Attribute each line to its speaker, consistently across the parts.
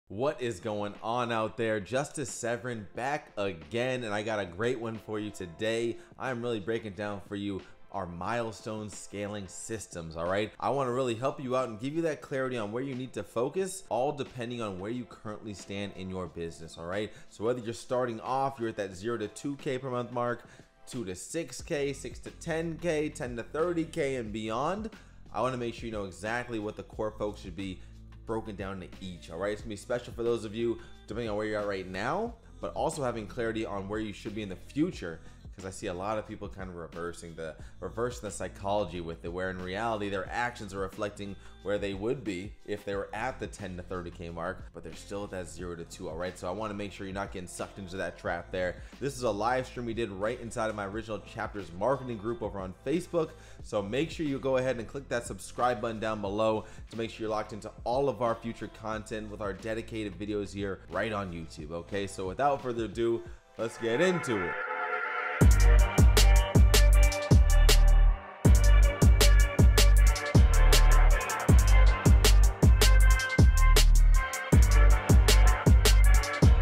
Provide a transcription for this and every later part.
Speaker 1: What is going on out there? Justice Severin back again, and I got a great one for you today. I'm really breaking down for you our milestone scaling systems. All right, I want to really help you out and give you that clarity on where you need to focus, all depending on where you currently stand in your business. All right, so whether you're starting off, you're at that 0 to 2K per month mark, 2 to 6K, 6 to 10K, 10 to 30K and beyond, I want to make sure you know exactly what the core focus should be broken down into each. All right, it's gonna be special for those of you depending on where you're at right now, but also having clarity on where you should be in the future, because I see a lot of people kind of reversing the psychology with it, where in reality their actions are reflecting where they would be if they were at the 10 to 30K mark, but they're still at that 0 to 2. All right, so I want to make sure you're not getting sucked into that trap there. This is a live stream we did right inside of my original chapters marketing group over on Facebook, so make sure you go ahead and click that subscribe button down below to make sure you're locked into all of our future content with our dedicated videos here right on YouTube. Okay, so without further ado, let's get into it.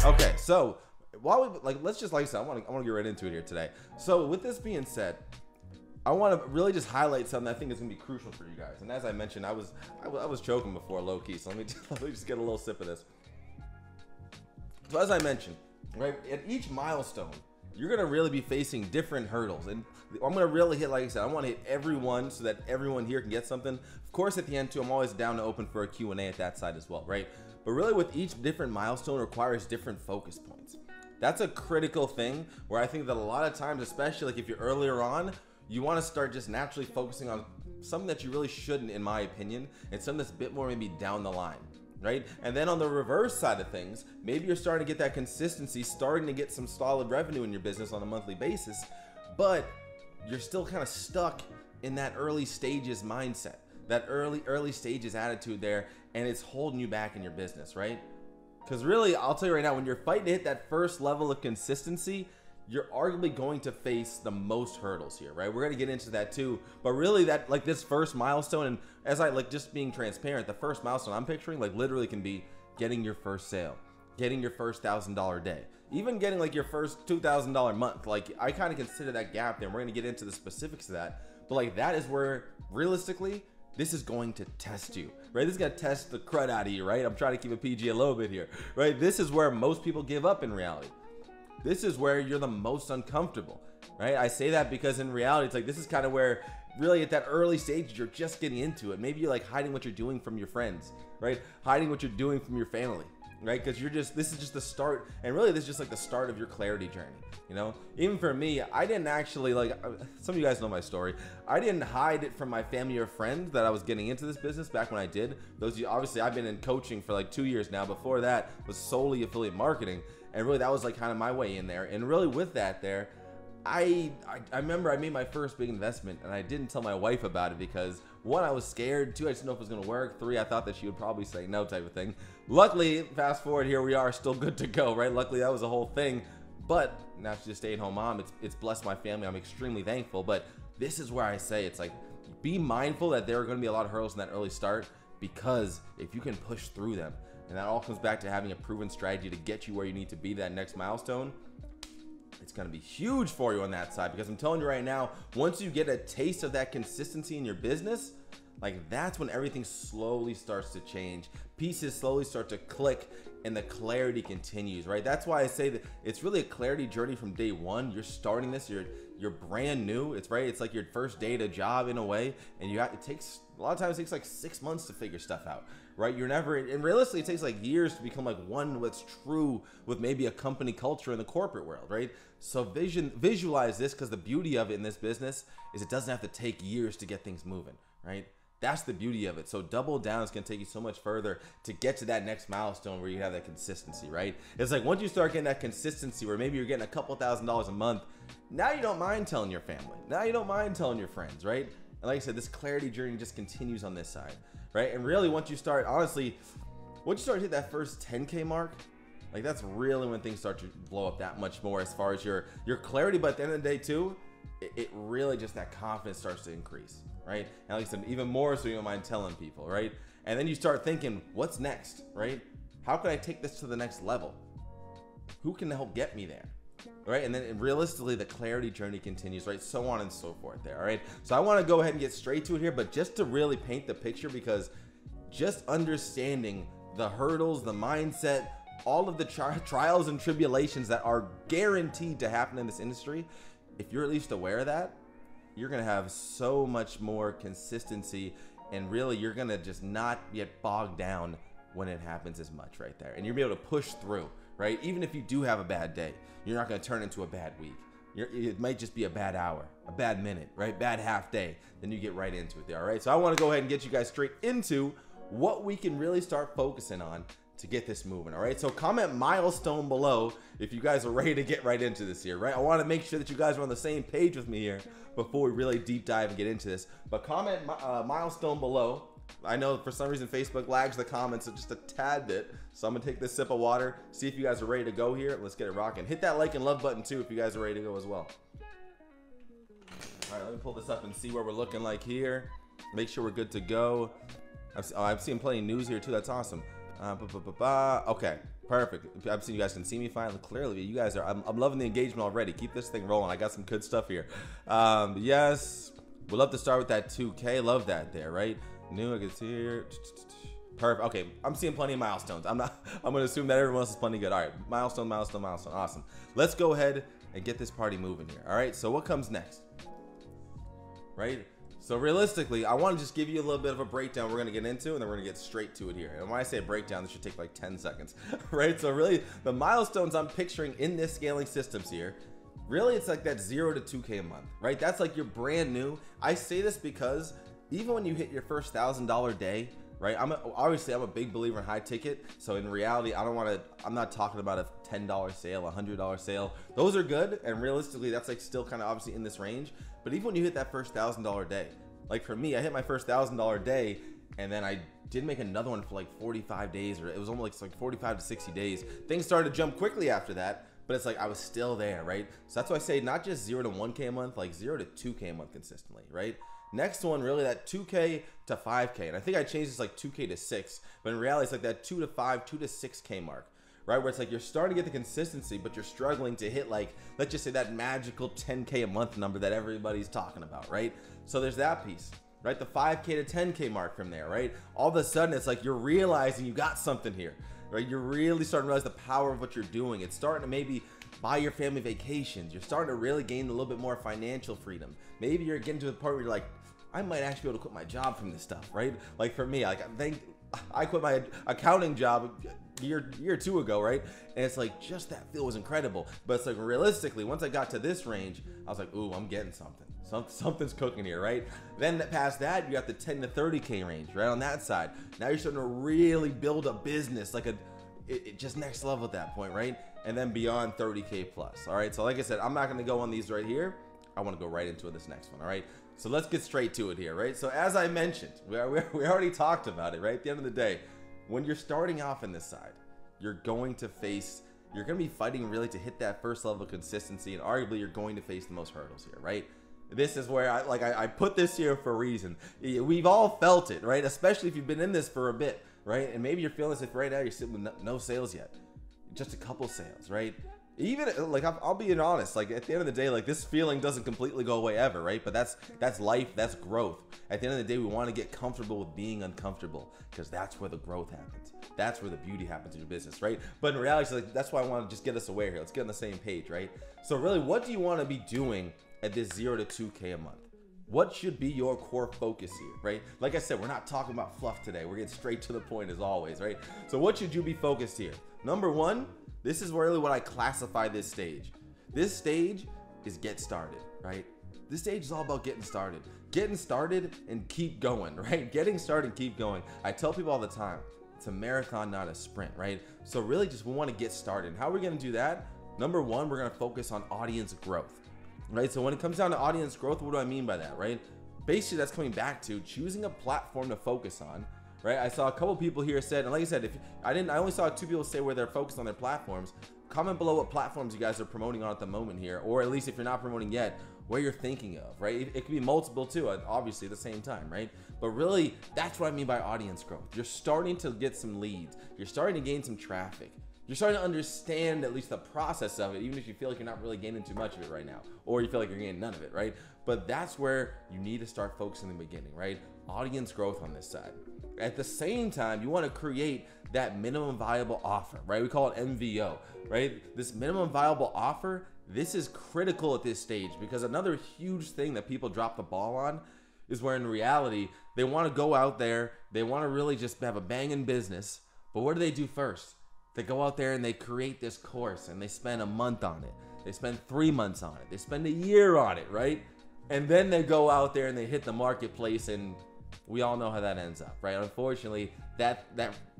Speaker 1: Okay, so while we let's just, like I said, I want to get right into it here today. So with this being said, I want to really just highlight something I think is going to be crucial for you guys. And as I mentioned, I was choking before low key, so let me just get a little sip of this. So as I mentioned, right, at each milestone, you're going to really be facing different hurdles, and I'm going to really hit, like I said, I want to hit everyone so that everyone here can get something. Of course, at the end too, I'm always down to open for a Q&A at that side as well, right? But really with each different milestone requires different focus points. That's a critical thing where I think that a lot of times, especially like if you're earlier on, you want to start just naturally focusing on something that you really shouldn't, in my opinion, and something that's a bit more maybe down the line. Right? And then on the reverse side of things, maybe you're starting to get that consistency, starting to get some solid revenue in your business on a monthly basis, but you're still kind of stuck in that early stages mindset, that early stages attitude there, and it's holding you back in your business, right? Because really, I'll tell you right now, when you're fighting to hit that first level of consistency, you're arguably going to face the most hurdles here, right? We're going to get into that too, but really that, like, this first milestone, and as I like just being transparent, the first milestone I'm picturing like literally can be getting your first sale, getting your first $1,000 day, even getting like your first $2,000 month. Like, I kind of consider that gap there, and we're going to get into the specifics of that, but like that is where realistically this is going to test you, right? This is going to test the crud out of you, right? I'm trying to keep it PG a little bit here, right? This is where most people give up in reality. This is where you're the most uncomfortable, right? I say that because in reality, it's like, this is kind of where really at that early stage, you're just getting into it. Maybe you're like hiding what you're doing from your friends, right? Hiding what you're doing from your family, right? Because this is just the start. And really, this is just like the start of your clarity journey. You know, even for me, I didn't actually, like, some of you guys know my story. I didn't hide it from my family or friends that I was getting into this business back when I did. Those of you, obviously, I've been in coaching for like 2 years now. Before that was solely affiliate marketing. And really, that was like kind of my way in there. And really with that there, I remember I made my first big investment, and I didn't tell my wife about it because, one, I was scared. Two, I just didn't know if it was going to work. Three, I thought that she would probably say no, type of thing. Luckily, fast forward, here we are, still good to go, right? Luckily, that was the whole thing. But now she's a stay-at-home mom. It's blessed my family. I'm extremely thankful. But this is where I say, it's like, be mindful that there are going to be a lot of hurdles in that early start, because if you can push through them, and that all comes back to having a proven strategy to get you where you need to be, that next milestone, it's going to be huge for you on that side. Because I'm telling you right now, once you get a taste of that consistency in your business, like, that's when everything slowly starts to change. Pieces slowly start to click, and the clarity continues, right? That's why I say that it's really a clarity journey from day one. You're starting this, you're brand new. It's right. It's like your first day at a job in a way, and it takes a lot of times, it takes like 6 months to figure stuff out, right? You're never, and realistically, it takes like years to become like one that's true with maybe a company culture in the corporate world, right? So visualize this, because the beauty of it in this business is it doesn't have to take years to get things moving, right? That's the beauty of it. So double down is going to take you so much further to get to that next milestone where you have that consistency, right? It's like once you start getting that consistency where maybe you're getting a couple $1,000s a month, now you don't mind telling your family. Now you don't mind telling your friends, right? And like I said, this clarity journey just continues on this side, right? And really, once you start, honestly, once you start to hit that first 10K mark, like, that's really when things start to blow up that much more as far as your clarity. But at the end of the day too, it really just, that confidence starts to increase, right? And like I said, even more so you don't mind telling people, right? And then you start thinking, what's next, right? How can I take this to the next level? Who can help get me there? Right? And then realistically, the clarity journey continues, right? So on and so forth there, all right? So I want to go ahead and get straight to it here, but just to really paint the picture, because just understanding the hurdles, the mindset, all of the trials and tribulations that are guaranteed to happen in this industry, if you're at least aware of that, you're going to have so much more consistency, and really you're going to just not get bogged down when it happens as much right there. And you'll be able to push through, right? Even if you do have a bad day, you're not going to turn into a bad week. It might just be a bad hour, a bad minute, right? Bad half day. Then you get right into it there, all right? So I want to go ahead and get you guys straight into what we can really start focusing on to get this moving, all right? So comment milestone below if you guys are ready to get right into this here, right? I want to make sure that you guys are on the same page with me here before we really deep dive and get into this. But comment milestone below. I know for some reason Facebook lags the comments just a tad bit, so I'm gonna take this sip of water, see if you guys are ready to go here. Let's get it rocking. Hit that like and love button too if you guys are ready to go as well. All right, let me pull this up and see what we're looking like here. Make sure we're good to go. I've seen plenty of news here too. That's awesome. Okay, perfect. I've seen you guys can see me fine. Clearly, you guys are. I'm loving the engagement already. Keep this thing rolling. I got some good stuff here. Yes, we'd love to start with that 2K. Love that there, right? New, I can see here. Perfect. Okay, I'm seeing plenty of milestones. I'm gonna assume that everyone else is plenty good. All right, milestone, milestone, milestone. Awesome. Let's go ahead and get this party moving here. All right. So what comes next? Right. So realistically, I want to just give you a little bit of a breakdown we're going to get into, and then we're going to get straight to it here. And when I say breakdown, this should take like 10 seconds, right? So really, the milestones I'm picturing in this scaling systems here, really it's like that 0 to 2K a month, right? That's like your brand new. I say this because even when you hit your first $1,000 day, right? Obviously I'm a big believer in high ticket. So in reality, I'm not talking about a $10 sale, a $100 sale. Those are good. And realistically, that's like still kind of obviously in this range. But even when you hit that first $1,000 day, like for me, I hit my first $1,000 day, and then I did make another one for like 45 days, or it was almost like 45 to 60 days. Things started to jump quickly after that, but it's like I was still there, right? So that's why I say not just 0 to 1K a month, like 0 to 2K a month consistently, right? Next one, really that 2K to 5K. And I think I changed this like 2K to 6, but in reality, it's like that 2 to 5, 2 to 6K mark, right? Where it's like you're starting to get the consistency, but you're struggling to hit like, let's just say that magical 10K a month number that everybody's talking about, right? So there's that piece, right? The 5K to 10K mark from there, right? All of a sudden, it's like you're realizing you got something here, right? You're really starting to realize the power of what you're doing. It's starting to maybe buy your family vacations. You're starting to really gain a little bit more financial freedom. Maybe you're getting to the part where you're like, I might actually be able to quit my job from this stuff, right? Like for me, like I quit my accounting job a year or two ago, right? And it's like just that feel was incredible. But it's like realistically, once I got to this range, I was like, ooh, I'm getting something. Something's cooking here, right? Then past that, you got the 10 to 30K range, right? On that side, now you're starting to really build a business, like it just next level at that point, right? And then beyond 30K plus. All right. So like I said, I'm not going to go on these right here. I want to go right into this next one. All right. So let's get straight to it here, right? So as I mentioned, we already talked about it, right? At the end of the day, when you're starting off in this side, you're going to be fighting really to hit that first level of consistency, and arguably you're going to face the most hurdles here, right? This is where I put this here for a reason. We've all felt it, right? Especially if you've been in this for a bit, right? And maybe you're feeling this if right now you're sitting with no sales yet, just a couple sales, right? Even like I'll be honest, like at the end of the day, like this feeling doesn't completely go away ever, right? But that's life, that's growth. At the end of the day, we want to get comfortable with being uncomfortable, because that's where the growth happens. That's where the beauty happens in your business, right? But in reality, like, that's why I want to just get us aware here. Let's get on the same page, right? So really, what do you want to be doing at this 0 to 2K a month? What should be your core focus here, right? Like I said, we're not talking about fluff today. We're getting straight to the point as always, right? So what should you be focused here? Number one, this is really what I classify this stage. This stage is get started, right? This stage is all about getting started. Getting started and keep going, right? Getting started and keep going. I tell people all the time, it's a marathon, not a sprint, right? So really just we want to get started. How are we going to do that? Number one, we're going to focus on audience growth, right? So when it comes down to audience growth, what do I mean by that, right? Basically, that's coming back to choosing a platform to focus on, right? I saw a couple people here said, and like I said, I only saw 2 people say where they're focused on their platforms. Comment below what platforms you guys are promoting on at the moment here, or at least if you're not promoting yet, where you're thinking of, right? It could be multiple too, obviously at the same time, right? But really, that's what I mean by audience growth. You're starting to get some leads. You're starting to gain some traffic. You're starting to understand at least the process of it, even if you feel like you're not really gaining too much of it right now, or you feel like you're gaining none of it, right? But that's where you need to start focusing in the beginning, right? Audience growth on this side. At the same time, you want to create that minimum viable offer, right? We call it MVO, right? This minimum viable offer, this is critical at this stage, because another huge thing that people drop the ball on is where in reality, they want to go out there, they want to really just have a banging business, but what do they do first? They go out there and they create this course and they spend a month on it. They spend 3 months on it. They spend a year on it, right? And then they go out there and they hit the marketplace, and we all know how that ends up, right? Unfortunately, that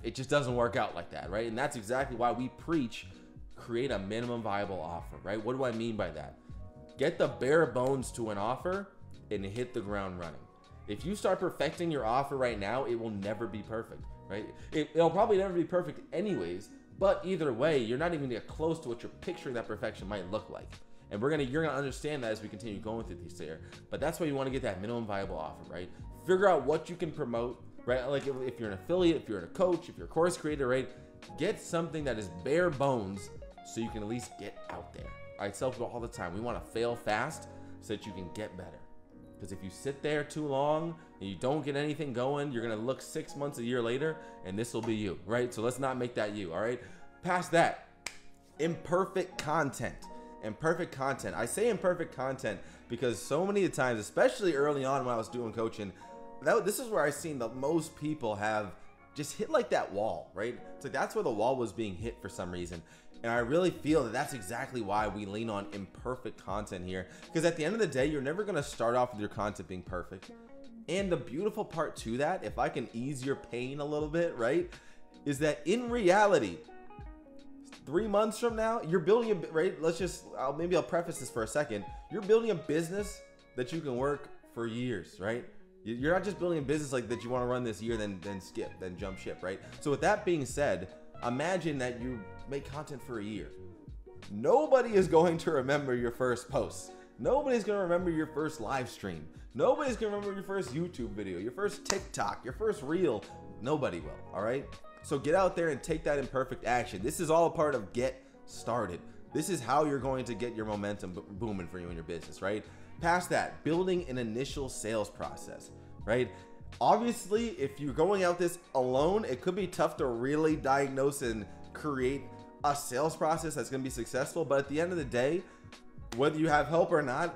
Speaker 1: it just doesn't work out like that, right? And that's exactly why we preach create a minimum viable offer, right? What do I mean by that? Get the bare bones to an offer and hit the ground running. If you start perfecting your offer right now, it will never be perfect, right? It'll probably never be perfect anyways, but either way, you're not even gonna get close to what you're picturing that perfection might look like. And you're gonna understand that as we continue going through these here. But that's why you wanna get that minimum viable offer, right? Figure out what you can promote, right? Like if you're an affiliate, if you're a coach, if you're a course creator, right? Get something that is bare bones so you can at least get out there. I tell people all the time, we wanna fail fast so that you can get better. Because if you sit there too long and you don't get anything going, you're gonna look 6 months, a year later, and this will be you, right? So let's not make that you, all right? Past that, imperfect content. Imperfect content. I say imperfect content because so many times, especially early on when I was doing coaching, this is where I seen the most people have just hit like that wall, right? It's like that's where the wall was being hit for some reason. And I really feel that that's exactly why we lean on imperfect content here. Because at the end of the day, you're never going to start off with your content being perfect. And the beautiful part to that, if I can ease your pain a little bit, right, is that in reality, 3 months from now, you're building a, right? Maybe I'll preface this for a second. You're building a business that you can work for years, right? You're not just building a business like that you want to run this year, then jump ship, right? So with that being said, imagine that you make content for a year. Nobody is going to remember your first post. Nobody's going to remember your first live stream. Nobody's going to remember your first YouTube video, your first TikTok, your first reel. Nobody will, all right? So get out there and take that imperfect action. This is all a part of get started. This is how you're going to get your momentum booming for you in your business, right? Past that, building an initial sales process, right? Obviously, if you're going out this alone, it could be tough to really diagnose and create a sales process that's going to be successful. But at the end of the day, whether you have help or not,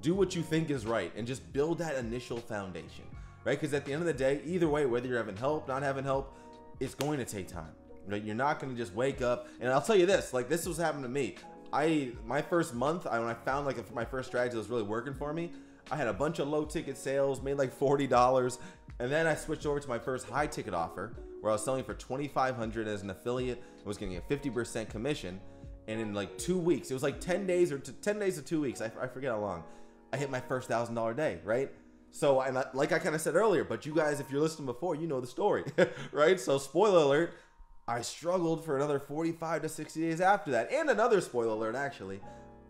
Speaker 1: do what you think is right and just build that initial foundation, right? Because at the end of the day, either way, whether you're having help, not having help, it's going to take time, right? You're not going to just wake up. And I'll tell you this, like this was happening to me. My first month, when I found like my first strategy that was really working for me, I had a bunch of low ticket sales, made like $40. And then I switched over to my first high ticket offer where I was selling for $2,500 as an affiliate and was getting a 50% commission. And in like 2 weeks, it was like 10 days to 2 weeks. I forget how long. I hit my first $1,000 day, right? So, like I kind of said earlier, but you guys, if you're listening before, you know the story, right? So spoiler alert, I struggled for another 45 to 60 days after that. And another spoiler alert, actually,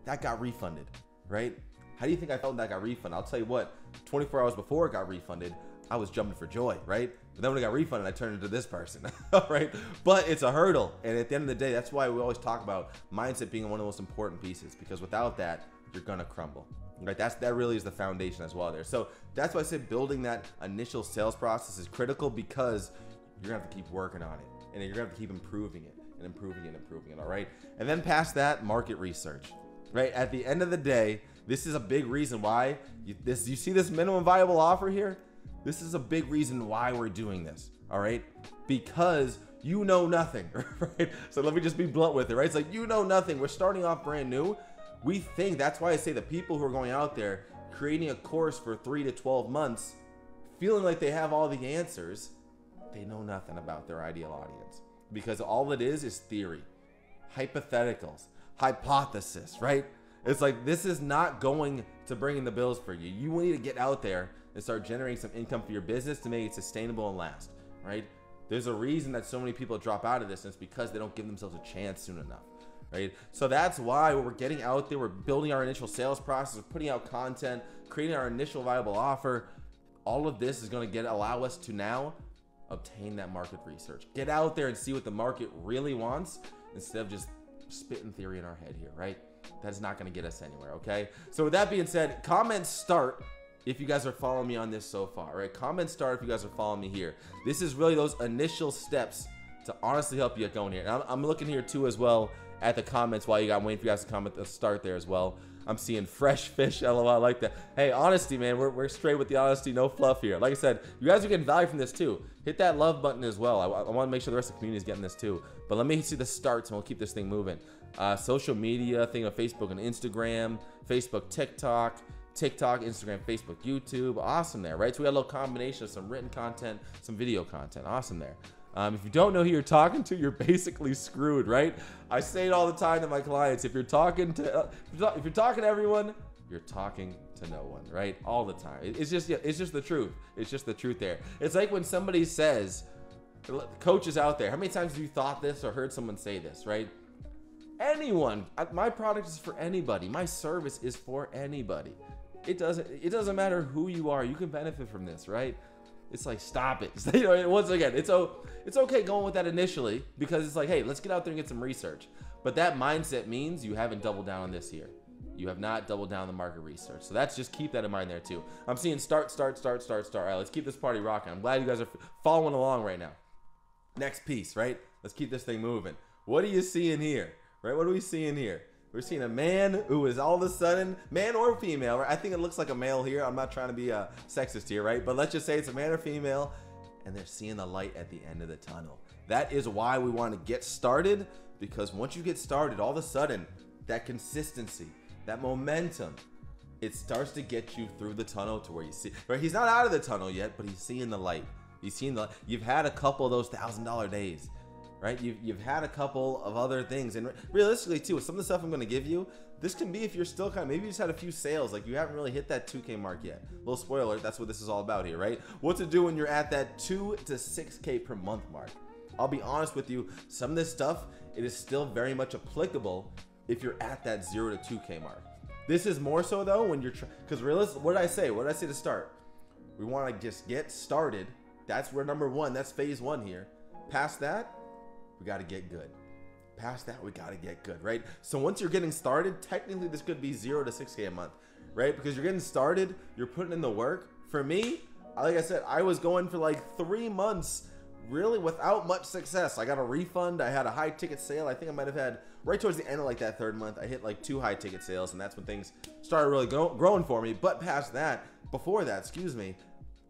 Speaker 1: that got refunded, right? How do you think I felt when that got refunded? I'll tell you what, 24 hours before it got refunded, I was jumping for joy, right? But then when it got refunded, I turned into this person, right? But it's a hurdle. And at the end of the day, that's why we always talk about mindset being one of the most important pieces, because without that, you're going to crumble. Right, that really is the foundation as well there. So that's why I said building that initial sales process is critical, because you're gonna have to keep working on it, and you're gonna have to keep improving it and improving it. All right, and then past that, market research. Right, at the end of the day, this is a big reason why you see this minimum viable offer here. This is a big reason why we're doing this. All right, because you know nothing. Right, so let me just be blunt with it. Right, it's like you know nothing. We're starting off brand new. We think, that's why I say the people who are going out there creating a course for 3 to 12 months, feeling like they have all the answers, they know nothing about their ideal audience, because all it is theory, hypotheticals, hypothesis, right? It's like, this is not going to bring in the bills for you. You need to get out there and start generating some income for your business to make it sustainable and last, right? There's a reason that so many people drop out of this, and it's because they don't give themselves a chance soon enough. right? So that's why we're getting out there, we're building our initial sales process, we're putting out content, creating our initial viable offer. All of this is going to allow us to now obtain that market research. Get out there and see what the market really wants instead of just spitting theory in our head here, right? That's not going to get us anywhere, okay? So with that being said, comments start if you guys are following me on this so far, right? Comments start if you guys are following me here. This is really those initial steps to honestly help you get going here. And I'm looking here too as well at the comments while I'm waiting for you guys to comment at the start there as well. I'm seeing fresh fish, LOL, I like that. Hey, honesty, man, we're straight with the honesty, no fluff here. Like I said, you guys are getting value from this too. Hit that love button as well. I want to make sure the rest of the community is getting this too. But let me see the starts and we'll keep this thing moving. Social media, thing of Facebook and Instagram, Facebook, TikTok, Instagram, Facebook, YouTube. Awesome there, right? So we got a little combination of some written content, some video content. Awesome there. If you don't know who you're talking to, you're basically screwed, right? I say it all the time to my clients. If you're talking to everyone, you're talking to no one, right? All the time. It's just the truth. It's just the truth there. It's like when somebody says, coaches out there, how many times have you thought this or heard someone say this, right? Anyone. My product is for anybody. My service is for anybody. It doesn't matter who you are. You can benefit from this, right? It's like, stop it. You know, once again, it's okay going with that initially because it's like, hey, let's get out there and get some research. But that mindset means you haven't doubled down on this here. You have not doubled down on the market research. So that's just keep that in mind there too. I'm seeing start. All right, let's keep this party rocking. I'm glad you guys are following along right now. Next piece, right? Let's keep this thing moving. What are you seeing here, right? What are we seeing here? We're seeing a man who is all of a sudden, man or female, right? I think it looks like a male here. I'm not trying to be sexist here, right? But let's just say it's a man or female, and they're seeing the light at the end of the tunnel. That is why we want to get started, because once you get started, all of a sudden, that consistency, that momentum, it starts to get you through the tunnel to where you see, right? He's not out of the tunnel yet, but he's seeing the light. He's seeing the, you've had a couple of those $1,000 days. Right? You've had a couple of other things, and realistically too, with some of the stuff I'm going to give you, this can be if you're still maybe you just had a few sales, like you haven't really hit that 2K mark yet. Little spoiler, that's what this is all about here, right? What to do when you're at that 2 to 6K per month mark. I'll be honest with you, some of this stuff, it is still very much applicable if you're at that 0 to 2K mark. This is more so though when you're, because realistically, what did I say to start? We want to just get started. That's where number one, that's phase one here. Past that, we got to get good. Past that, we got to get good, right? So once you're getting started, technically this could be 0 to 6K a month, right? Because you're getting started, you're putting in the work. For me, like I said, I was going for like 3 months really without much success. I got a refund. I had a high ticket sale. I think I might have had right towards the end of like that 3rd month, I hit like 2 high ticket sales, and that's when things started really growing for me. But past that, before that, excuse me,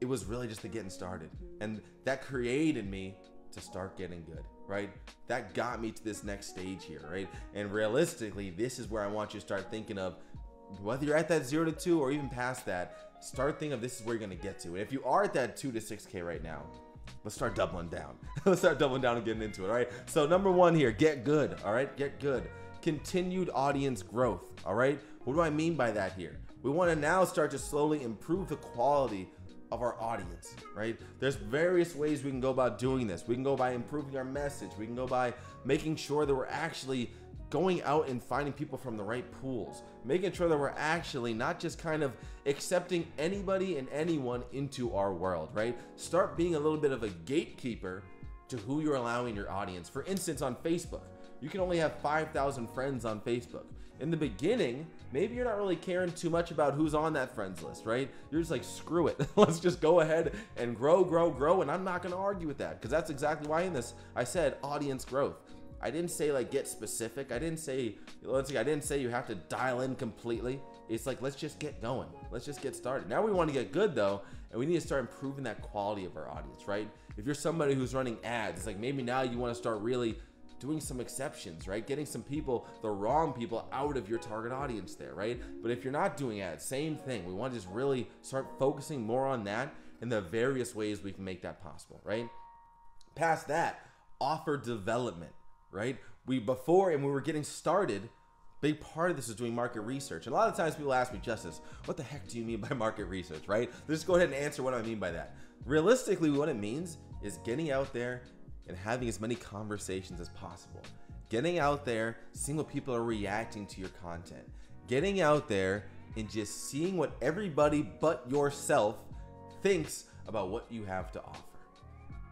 Speaker 1: it was really just the getting started. And that created me to start getting good, right? That got me to this next stage here, right? And realistically, this is where I want you to start thinking of, whether you're at that 0 to 2 or even past that, start thinking of this is where you're going to get to. And if you are at that 2 to 6K right now, let's start doubling down. Let's start doubling down and getting into it, all right? So number one here, get good, all right? Get good. Continued audience growth, all right? What do I mean by that here? We want to now start to slowly improve the quality of our audience, right? There's various ways we can go about doing this. We can go by improving our message. We can go by making sure that we're actually going out and finding people from the right pools, making sure that we're actually not just kind of accepting anybody and anyone into our world, right? Start being a little bit of a gatekeeper to who you're allowing your audience. For instance, on Facebook, you can only have 5,000 friends on Facebook. In the beginning, maybe you're not really caring too much about who's on that friends list, right? You're just like, screw it. Let's just go ahead and grow. And I'm not going to argue with that, because that's exactly why in this, I said audience growth. I didn't say like get specific. I didn't say you have to dial in completely. It's like, let's just get going. Let's just get started. Now we want to get good though, and we need to start improving that quality of our audience, right? If you're somebody who's running ads, it's like maybe now you want to start really doing some exceptions, right? Getting some people, the wrong people, out of your target audience there, right? But if you're not doing ads, same thing. We want to just really start focusing more on that and the various ways we can make that possible, right? Past that, offer development, right? Before we were getting started, big part of this is doing market research. And a lot of times people ask me, Justice, what the heck do you mean by market research, right? Let's just go ahead and answer what I mean by that. Realistically, what it means is getting out there and having as many conversations as possible. getting out there, seeing what people are reacting to your content, getting out there and just seeing what everybody but yourself thinks about what you have to offer.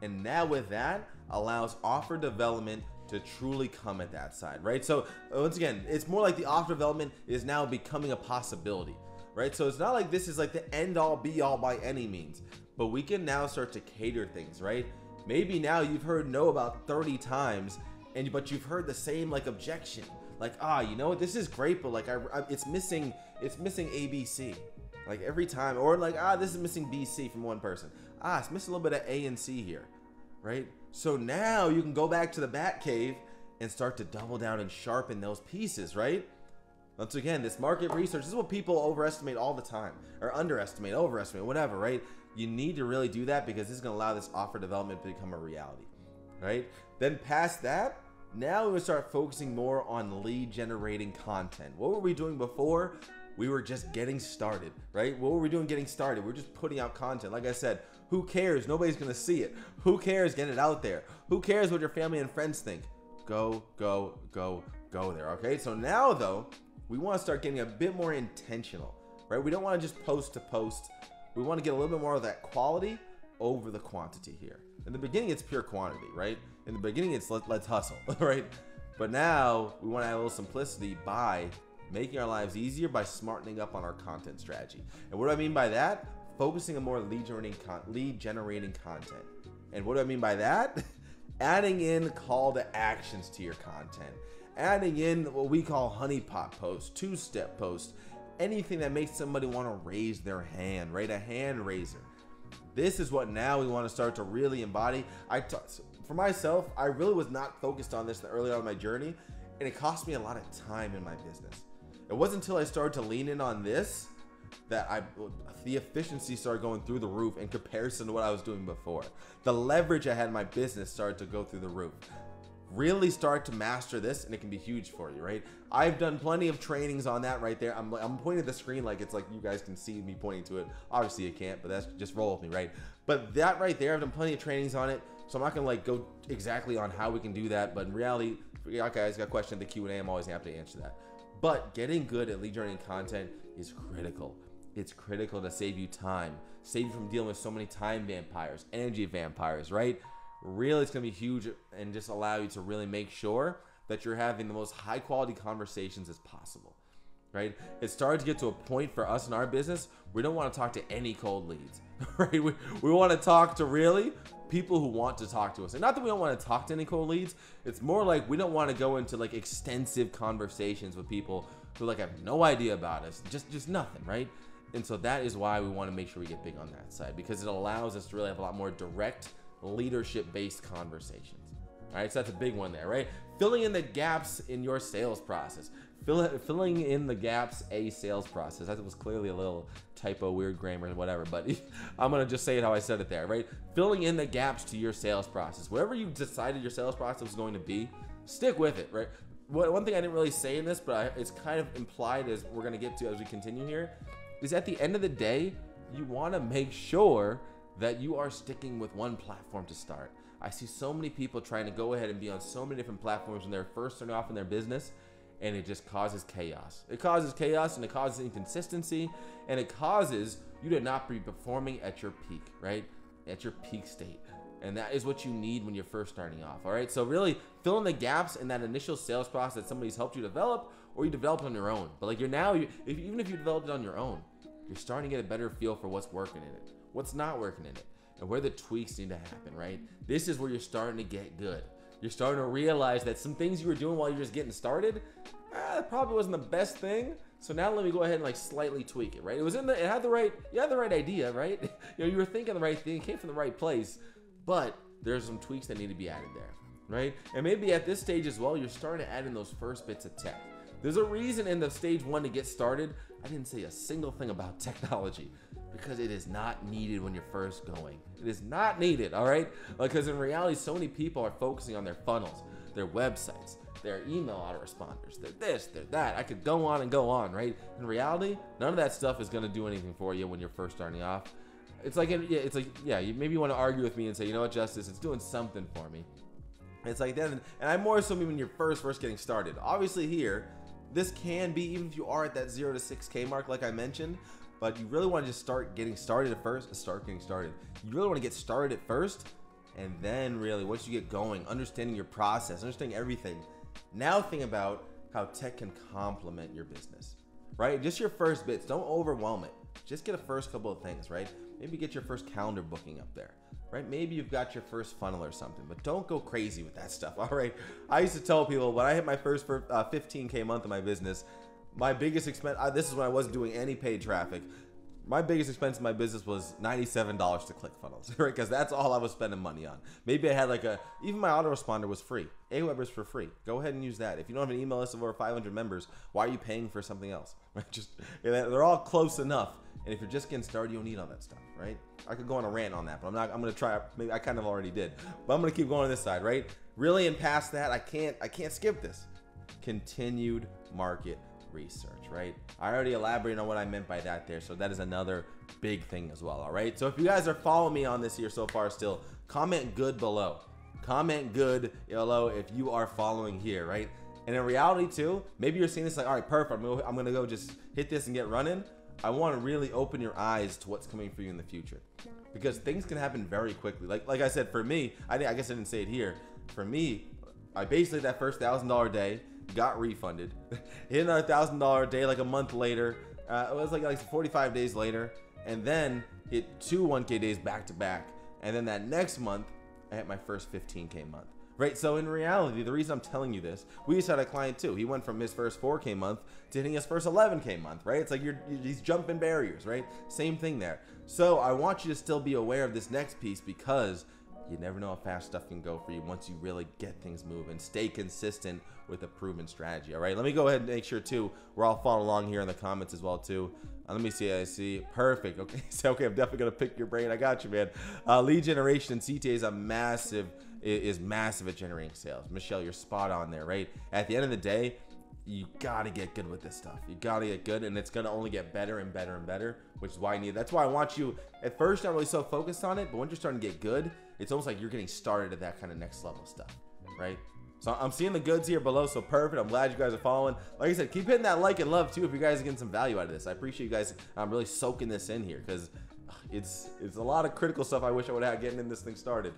Speaker 1: And now with that allows offer development to truly come at that side, right? So once again, it's more like the offer development is now becoming a possibility, right? So it's not like this is like the end all be all by any means, but we can now start to cater things, right? Maybe now you've heard no about 30 times, but you've heard the same like objection, like, you know what, this is great, but like it's missing ABC, like every time, or like, this is missing BC from one person. It's missing a little bit of A and C here, right? So now you can go back to the bat cave and start to double down and sharpen those pieces, right? Once again, this market research, this is what people overestimate all the time, or underestimate, overestimate, whatever, right? You need to really do that because this is going to allow this offer development to become a reality, right? Then past that, now we start focusing more on lead generating content. What were we doing before? We were just getting started, right? What were we doing getting started? We're just putting out content. Like I said, who cares? Nobody's going to see it. Who cares? Get it out there. Who cares what your family and friends think? Go there, okay? So now, though, we want to start getting a bit more intentional, right? We don't want to just post to post. We want to get a little bit more of that quality over the quantity here. In the beginning, it's pure quantity, right? In the beginning, it's let's hustle, right? But now we want to add a little simplicity by making our lives easier by smartening up on our content strategy. And what do I mean by that? Focusing on more lead generating content. And what do I mean by that? Adding in call to actions to your content. Adding in what we call honeypot posts, two-step posts, anything that makes somebody want to raise their hand, right? A hand raiser. This is what now we want to start to really embody. For myself, I really was not focused on this early on in my journey, and it cost me a lot of time in my business. It wasn't until I started to lean in on this that the efficiency started going through the roof in comparison to what I was doing before. The leverage I had in my business started to go through the roof. Really start to master this and it can be huge for you, right? I've done plenty of trainings on that right there. I'm pointing at the screen like it's like you guys can see me pointing to it. Obviously you can't, but that's just roll with me, right? But that right there, I've done plenty of trainings on it. So I'm not gonna like go exactly on how we can do that, but in reality, if you guys got a question in the Q&A, I'm always happy to answer that. But getting good at lead generating content is critical. It's critical to save you time, save you from dealing with so many time vampires, energy vampires, right? Really, it's going to be huge and just allow you to really make sure that you're having the most high quality conversations as possible, right? It's starting to get to a point for us in our business, we don't want to talk to any cold leads, right? We want to talk to really people who want to talk to us. And not that we don't want to talk to any cold leads, it's more like we don't want to go into like extensive conversations with people who like have no idea about us, just nothing, right? And so that is why we want to make sure we get big on that side, because it allows us to really have a lot more direct leadership-based conversations. All right, so that's a big one there, right? Filling in the gaps in your sales process. Filling in the gaps a sales process. That was clearly a little typo, weird grammar, whatever, but I'm going to just say it how I said it there, right? Filling in the gaps to your sales process. Whatever you decided your sales process was going to be, stick with it, right? One thing I didn't really say in this, but it's kind of implied as we're going to get to as we continue here, is at the end of the day, you want to make sure that you are sticking with one platform to start. I see so many people trying to go ahead and be on so many different platforms when they're first starting off in their business, and it just causes chaos. It causes chaos and it causes inconsistency, and it causes you to not be performing at your peak, right? At your peak state. And that is what you need when you're first starting off, all right? So really fill in the gaps in that initial sales process that somebody's helped you develop, or you develop on your own. But like even if you developed it on your own, you're starting to get a better feel for what's working in it, what's not working in it, and where the tweaks need to happen, right? This is where you're starting to get good. You're starting to realize that some things you were doing while you're just getting started, that probably wasn't the best thing. So now let me go ahead and like slightly tweak it, right? You had the right idea, right? You were thinking the right thing, it came from the right place, but there's some tweaks that need to be added there, right? And maybe at this stage as well, you're starting to add in those first bits of tech. There's a reason in the stage 1 to get started, I didn't say a single thing about technology, because it is not needed when you're first going. It is not needed, all right? Because in reality, so many people are focusing on their funnels, their websites, their email autoresponders, they're this, they're that. I could go on and go on, right? In reality, none of that stuff is going to do anything for you when you're first starting off. Maybe you want to argue with me and say, you know what, Justice, it's doing something for me. It's like that, and I more so mean when you're first getting started. Obviously here, this can be, even if you are at that 0 to 6K mark like I mentioned, but you really want to just start getting started at first. You really want to get started at first, and then really once you get going, understanding your process, understanding everything. Now think about how tech can complement your business, right? Just your first bits. Don't overwhelm it. Just get a first couple of things, right? Maybe get your first calendar booking up there, right? Maybe you've got your first funnel or something, but don't go crazy with that stuff, all right? I used to tell people when I hit my first 15K month in my business, my biggest expense, this is when I wasn't doing any paid traffic. My biggest expense in my business was $97 to ClickFunnels, right? Because that's all I was spending money on. Maybe I had like even my autoresponder was free. Aweber's for free. Go ahead and use that. If you don't have an email list of over 500 members, why are you paying for something else? Right? They're all close enough. And if you're just getting started, you don't need all that stuff, right? I could go on a rant on that, but I'm going to try. Maybe I kind of already did, but I'm going to keep going on this side, right? Really, and past that, I can't skip this. Continued market research, right? I already elaborated on what I meant by that there, so that is another big thing as well. All right, so if you guys are following me on this here so far still, comment good below. Comment good below if you are following here, right? And in reality too, maybe you're seeing this like, all right, perfect, I'm gonna go just hit this and get running. I want to really open your eyes to what's coming for you in the future, because things can happen very quickly. Like I said, for me, I guess I didn't say it here. For me, I basically that first $1,000 day got refunded, hit another $1,000 day like a month later. It was like 45 days later, and then hit 2 1K days back to back, and then that next month I had my first 15K month. Right, so in reality, the reason I'm telling you this, we just had a client too. He went from his first 4K month to hitting his first 11K month, right? It's like he's jumping barriers, right? Same thing there. So I want you to still be aware of this next piece, because you never know how fast stuff can go for you once you really get things moving. Stay consistent with a proven strategy, all right? Let me go ahead and make sure too, we're all following along here in the comments as well too. Let me see, I see, perfect, okay. So, okay, I'm definitely gonna pick your brain, I got you, man. Lead generation and CTA is massive at generating sales. Michelle, you're spot on there, right? At the end of the day, you gotta get good with this stuff. You gotta get good, and it's gonna only get better and better and better, which is why you need. That's why I want you at first not really so focused on it, but once you're starting to get good, it's almost like you're getting started at that kind of next level stuff, right? So I'm seeing the goods here below, so perfect. I'm glad you guys are following. Like I said, keep hitting that like and love too if you guys are getting some value out of this. I appreciate you guys really soaking this in here, because it's a lot of critical stuff I wish I would have had getting in this thing started.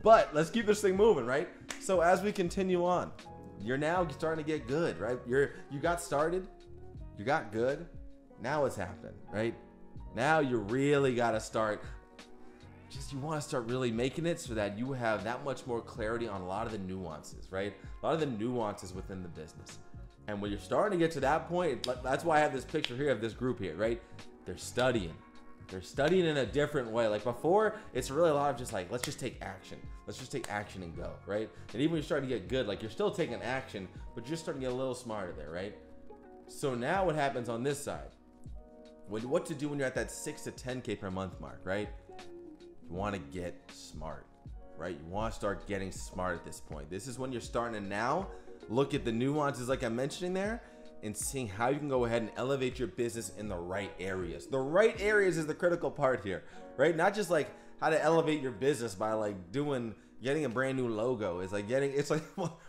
Speaker 1: But let's keep this thing moving, right? So as we continue on, you're now starting to get good, right? You got started, you got good. Now what's happening, right? Now you really got to start. You want to start really making it so that you have that much more clarity on a lot of the nuances, right? A lot of the nuances within the business. And when you're starting to get to that point, that's why I have this picture here of this group here, right? They're studying. They're studying in a different way. Like before, it's really a lot of just like, let's just take action. Let's just take action and go, right? And even when you're starting to get good, like you're still taking action, but you're starting to get a little smarter there, right? So now what happens on this side? What to do when you're at that 6 to 10K per month mark, right? You want to get smart, right? You want to start getting smart at this point. This is when you're starting to now look at the nuances like I'm mentioning there, and seeing how you can go ahead and elevate your business in the right areas. The right areas is the critical part here, right? Not just like how to elevate your business by like getting a brand new logo. It's like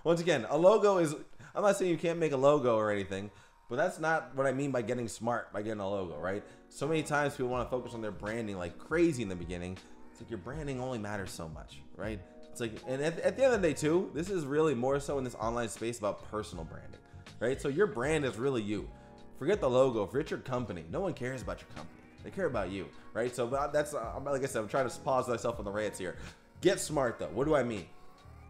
Speaker 1: once again, a logo is, I'm not saying you can't make a logo or anything, but that's not what I mean by getting smart by getting a logo, right? So many times people want to focus on their branding like crazy in the beginning. It's like your branding only matters so much, right? It's like, and at the end of the day too, this is really more so in this online space about personal branding, right? So your brand is really you. Forget the logo, forget your company. No one cares about your company. They care about you, right? So that's, like I said, I'm trying to pause myself on the rants here. Get smart though. What do I mean?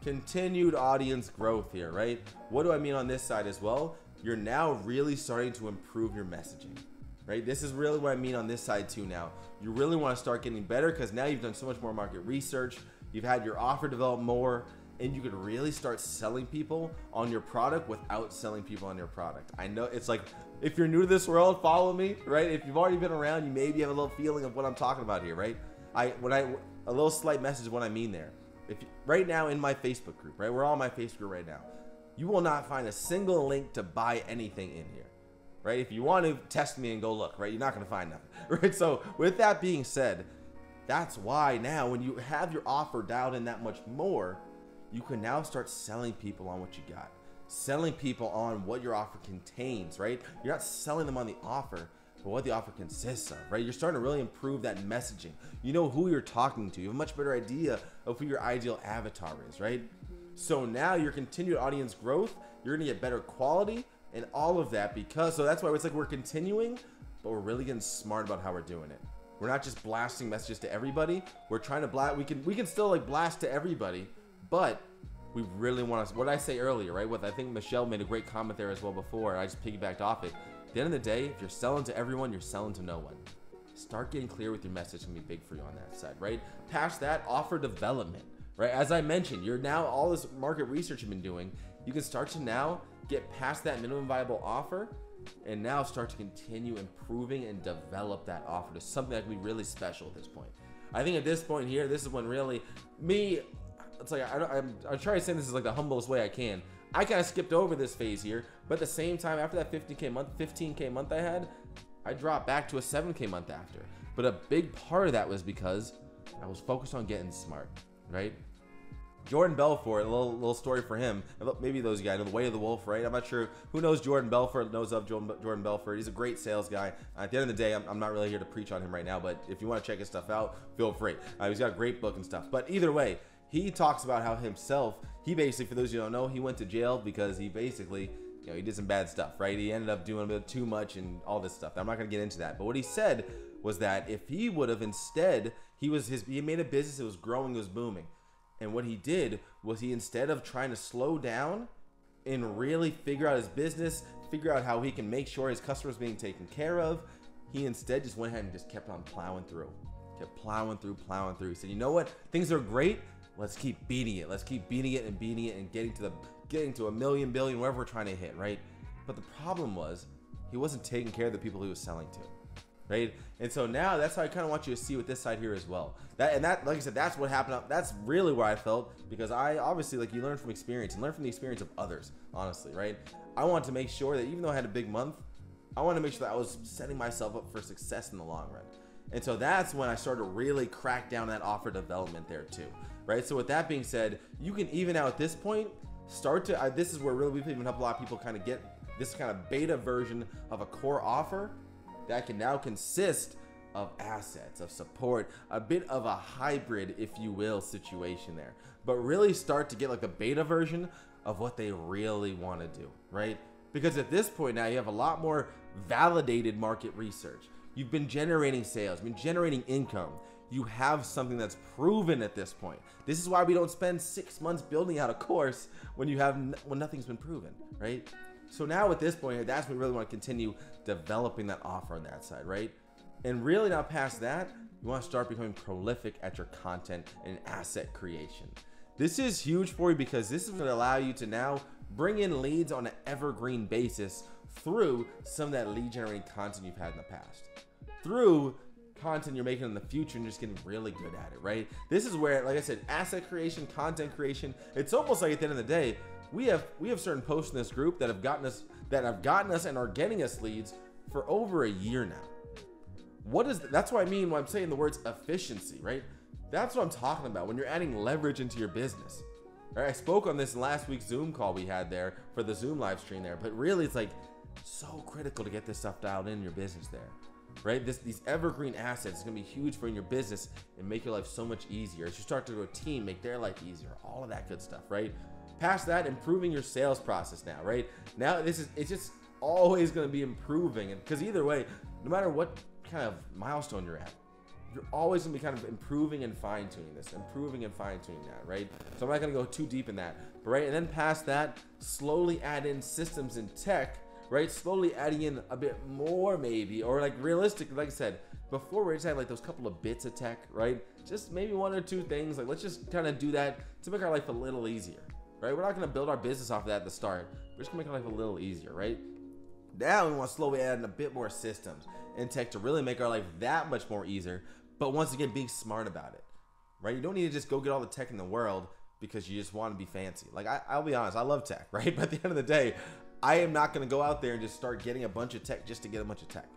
Speaker 1: Continued audience growth here, right? What do I mean on this side as well? You're now really starting to improve your messaging, right? This is really what I mean on this side too now. You really want to start getting better because now you've done so much more market research. You've had your offer develop more, and you could really start selling people on your product without selling people on your product. I know it's like, if you're new to this world, follow me, right? If you've already been around, you maybe have a little feeling of what I'm talking about here, right? A little slight message of what I mean there. Right now in my Facebook group, right? We're all in my Facebook group right now. You will not find a single link to buy anything in here, right? If you want to test me and go look, right? You're not going to find nothing, right? So with that being said, that's why now when you have your offer dialed in that much more, you can now start selling people on what you got, selling people on what your offer contains, right? You're not selling them on the offer, but what the offer consists of, right? You're starting to really improve that messaging. You know who you're talking to. You have a much better idea of who your ideal avatar is, right? So now your continued audience growth, you're gonna get better quality and all of that, because, so that's why it's like we're continuing, but we're really getting smart about how we're doing it. We're not just blasting messages to everybody. We're trying to blast, we can still like blast to everybody, but we really want to, what I say earlier, right? What I think Michelle made a great comment there as well before. I just piggybacked off it. At the end of the day, if you're selling to everyone, you're selling to no one. Start getting clear with your message, and be big for you on that side, right? Past that, offer development, right? As I mentioned, you're now, all this market research you've been doing, you can start to now get past that minimum viable offer and now start to continue improving and develop that offer to something that can be really special at this point. I think at this point here, this is when really it's like, I'm trying to say this is like the humblest way I can. I kind of skipped over this phase here, but at the same time, after that 15K month I had, I dropped back to a 7K month after. But a big part of that was because I was focused on getting smart, right? Jordan Belfort, a little story for him. Maybe those guys know the Way of the Wolf, right? I'm not sure who knows Jordan Belfort, knows of Jordan Belfort. He's a great sales guy. At the end of the day, I'm not really here to preach on him right now, but if you want to check his stuff out, feel free. He's got a great book and stuff. But either way, he talks about how himself, he basically, for those of you who don't know, he went to jail because he basically, he did some bad stuff, right? He ended up doing a bit too much and all this stuff. I'm not going to get into that. But what he said was that if he would have instead, he made a business, it was growing, it was booming. And what he did was he, instead of trying to slow down and really figure out his business, figure out how he can make sure his customers being taken care of, he instead just went ahead and just kept on plowing through. Kept plowing through. He said, you know what? Things are great. Let's keep beating it. Let's keep beating it and getting to a million, billion, wherever we're trying to hit, right? But the problem was he wasn't taking care of the people he was selling to. Right? And so now that's how I kind of want you to see with this side here as well. That, like I said, that's what happened. That's really where I felt, because I obviously, like, you learn from experience and learn from the experience of others, honestly, right? I wanted to make sure that even though I had a big month, I wanted to make sure that I was setting myself up for success in the long run. And so that's when I started to really crack down that offer development there too, right? So with that being said, you can even now at this point start to, this is where really we've even helped a lot of people kind of get this kind of beta version of a core offer that can now consist of assets, of support, a bit of a hybrid, if you will, situation there, but really start to get like the beta version of what they really want to do, right? Because at this point now you have a lot more validated market research. You've been generating sales, been generating income. You have something that's proven at this point. This is why we don't spend 6 months building out a course when nothing's been proven, right? So now at this point, that's when we really want to continue developing that offer on that side, right? And really now past that, you want to start becoming prolific at your content and asset creation. This is huge for you because this is going to allow you to now bring in leads on an evergreen basis through some of that lead generating content you've had in the past, through content you're making in the future, and just getting really good at it, right? This is where, like I said, asset creation, content creation, it's almost like at the end of the day, we have certain posts in this group that have gotten us and are getting us leads for over a year now. That's what I mean when I'm saying the words efficiency, right? That's what I'm talking about when you're adding leverage into your business. Right? I spoke on this in last week's Zoom call we had there for the Zoom live stream there, but really it's like so critical to get this stuff dialed in your business there, right? These evergreen assets is gonna be huge for in your business and make your life so much easier. As you start to do a team, make their life easier, all of that good stuff, right? Past that, improving your sales process now, right? Now it's just always gonna be improving, and because either way, no matter what kind of milestone you're at, you're always gonna be kind of improving and fine-tuning this, that, right? So I'm not gonna go too deep in that, but right, and then past that, slowly add in systems and tech, right? Slowly adding in a bit more maybe, or like realistic, like I said, before we just had like those couple of bits of tech, right? Just maybe 1 or 2 things, like let's just kind of do that to make our life a little easier, right? We're not gonna build our business off of that at the start. We're just gonna make our life a little easier, right? Now we want to slowly add in a bit more systems and tech to really make our life that much more easier, but once again, being smart about it, right? You don't need to just go get all the tech in the world because you just want to be fancy. Like I'll be honest, I love tech, right? But at the end of the day, I am not going to go out there and just start getting a bunch of tech just to get a bunch of tech.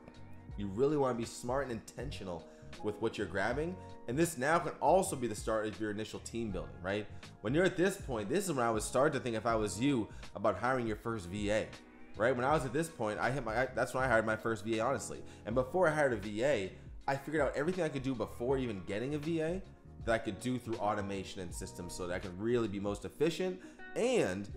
Speaker 1: You really want to be smart and intentional with what you're grabbing. And this now can also be the start of your initial team building, right? When you're at this point, this is when I would start to think, if I was you, about hiring your first VA, right? When I was at this point, that's when I hired my first VA, honestly. And before I hired a VA, I figured out everything I could do before even getting a VA that I could do through automation and systems, so that I could really be most efficient and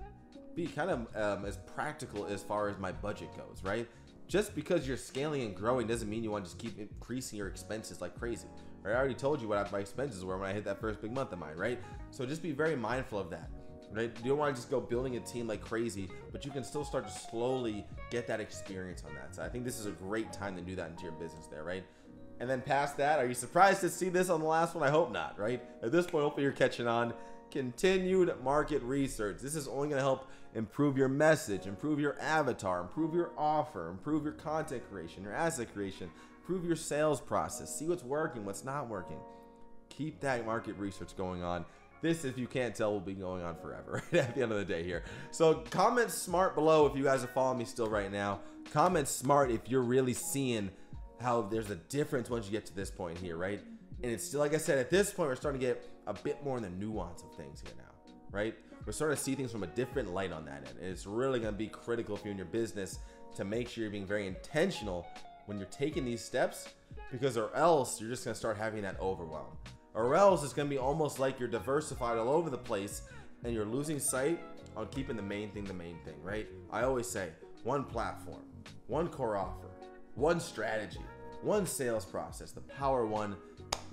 Speaker 1: be kind of as practical as far as my budget goes, right? Just because you're scaling and growing doesn't mean you want to just keep increasing your expenses like crazy. Right? I already told you what my expenses were when I hit that first big month of mine, right? So just be very mindful of that, right? You don't want to just go building a team like crazy, but you can still start to slowly get that experience on that. So I think this is a great time to do that into your business there, right? And then past that, are you surprised to see this on the last one? I hope not, right? At this point, hopefully you're catching on. Continued market research. This is only going to help improve your message, improve your avatar, improve your offer, improve your content creation, your asset creation, improve your sales process, see what's working, what's not working. Keep that market research going on. This, if you can't tell, will be going on forever, right, at the end of the day here. So comment SMART below if you guys are following me still right now. Comment SMART if you're really seeing how there's a difference once you get to this point here, right? And it's still, like I said, at this point, we're starting to get a bit more in the nuance of things here now, right? We're starting to see things from a different light on that end. And it's really going to be critical for you in your business to make sure you're being very intentional when you're taking these steps, because or else you're just going to start having that overwhelm. Or else it's going to be almost like you're diversified all over the place and you're losing sight on keeping the main thing, right? I always say one platform, one core offer, one strategy, one sales process, the power one.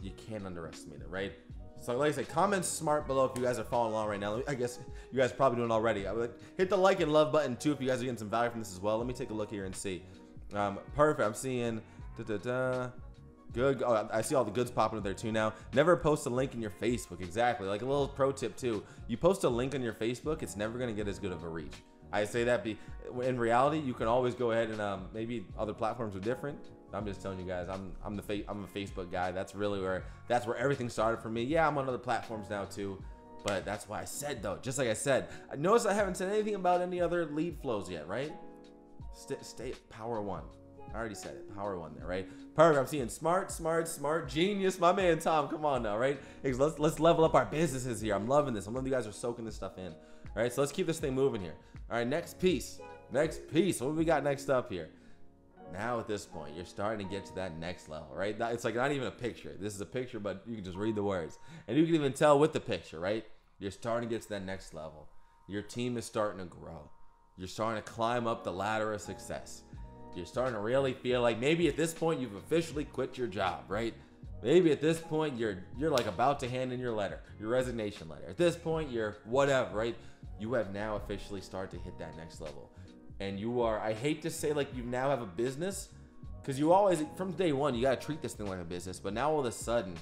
Speaker 1: You can't underestimate it, right? So like I said, comment SMART below if you guys are following along right now. I guess you guys probably doing it already. I would hit the like and love button too if you guys are getting some value from this as well. Let me take a look here and see. Perfect. I'm seeing good. Oh, I see all the goods popping up there too now. Never post a link in your Facebook. Exactly. Like a little pro tip too. You post a link on your Facebook, it's never going to get as good of a reach. I say that in reality, you can always go ahead and maybe other platforms are different. I'm just telling you guys, I'm a Facebook guy. That's where everything started for me. Yeah, I'm on other platforms now too, but that's why I said though. Just like I said, notice I haven't said anything about any other lead flows yet, right? Stay power one. I already said it, power one there, right? Perfect. I'm seeing smart, genius, my man Tom. Come on now, right? Hey, let's level up our businesses here. I'm loving this. I'm loving you guys are soaking this stuff in. All right, so let's keep this thing moving here. All right, next piece. What do we got next up here? Now at this point, you're starting to get to that next level, right? It's like not even a picture. This is a picture, but you can just read the words. And you can even tell with the picture, right? You're starting to get to that next level. Your team is starting to grow. You're starting to climb up the ladder of success. You're starting to really feel like maybe at this point you've officially quit your job, right? Maybe at this point you're like about to hand in your resignation letter. At this point you're whatever, right? You have now officially started to hit that next level. And you are, I hate to say like you now have a business, because you always, from day one, you got to treat this thing like a business. But now all of a sudden,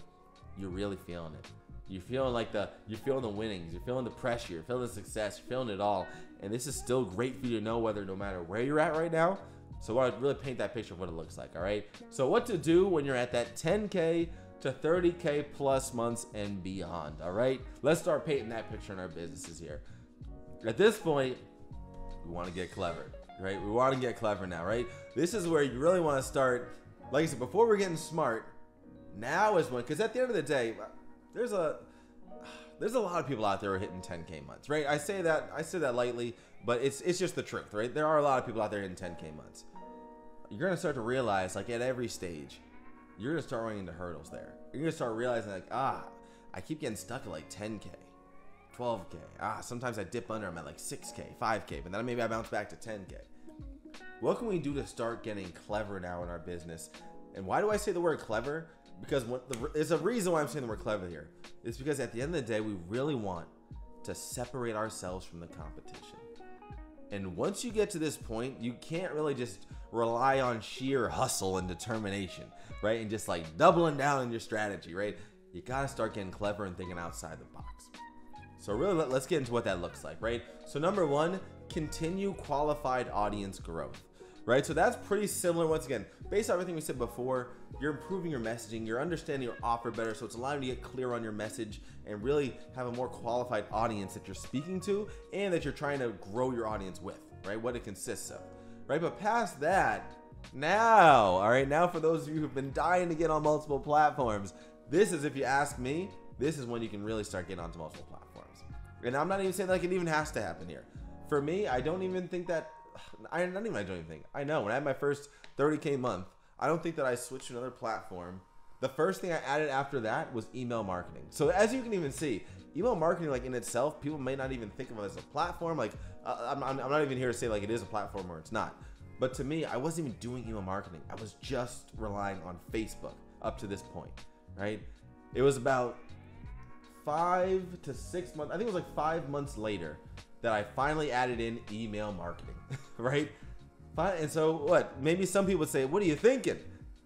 Speaker 1: you're really feeling it. You're feeling you're feeling the winnings, you're feeling the pressure, you're feeling the success, you're feeling it all. And this is still great for you to know no matter where you're at right now. So I want to really paint that picture of what it looks like, all right? So what to do when you're at that 10K to 30K plus months and beyond, all right? Let's start painting that picture in our businesses here. At this point, we want to get clever, right? We want to get clever now, right? This is where you really want to start. Like I said, before we're getting smart, now is when, because at the end of the day, there's a lot of people out there who are hitting 10K months, right? I say that lightly, but it's just the truth, right? There are a lot of people out there hitting 10K months. You're going to start to realize, like at every stage, you're going to start running into hurdles there. You're going to start realizing like, I keep getting stuck at like 10K. 12K. Sometimes I dip under. I'm at like 6K, 5K, but then maybe I bounce back to 10K. What can we do to start getting clever now in our business? And why do I say the word clever? Because there's a reason why I'm saying the word clever here. It's because at the end of the day, we really want to separate ourselves from the competition. And once you get to this point, you can't really just rely on sheer hustle and determination, right? And just like doubling down on your strategy, right? You got to start getting clever and thinking outside the box. So really, let's get into what that looks like, right? So number one, continue qualified audience growth, right? So that's pretty similar. Once again, based on everything we said before, you're improving your messaging, you're understanding your offer better, so it's allowing you to get clear on your message and really have a more qualified audience that you're speaking to and that you're trying to grow your audience with, right? What it consists of, right? But past that, Now, all right, now for those of you who've been dying to get on multiple platforms, this is, if you ask me, this is when you can really start getting onto multiple platforms. And I'm not even saying like it even has to happen here. For me, I don't even think that, I don't even think, I know when I had my first 30K month, I don't think that I switched to another platform. The first thing I added after that was email marketing. So as you can even see, email marketing, like in itself, people may not even think of it as a platform. Like I'm not even here to say like it is a platform or it's not. But to me, I wasn't even doing email marketing. I was just relying on Facebook up to this point, right? It was about 5 to 6 months. I think it was like 5 months later that I finally added in email marketing, right? And so what? Maybe some people would say, what are you thinking?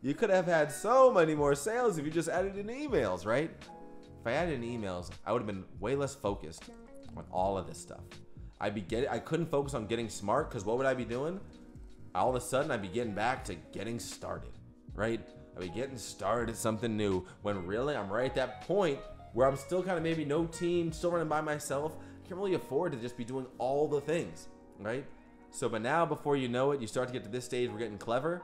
Speaker 1: You could have had so many more sales if you just added in emails, right? If I added in emails, I would have been way less focused on all of this stuff. I couldn't focus on getting smart, because what would I be doing? All of a sudden, I'd be getting back to getting started, right? I'd be getting started at something new, when really I'm right at that point where I'm still kind of maybe no team, still running by myself. I can't really afford to just be doing all the things, right? So, but now before you know it, you start to get to this stage, we're getting clever.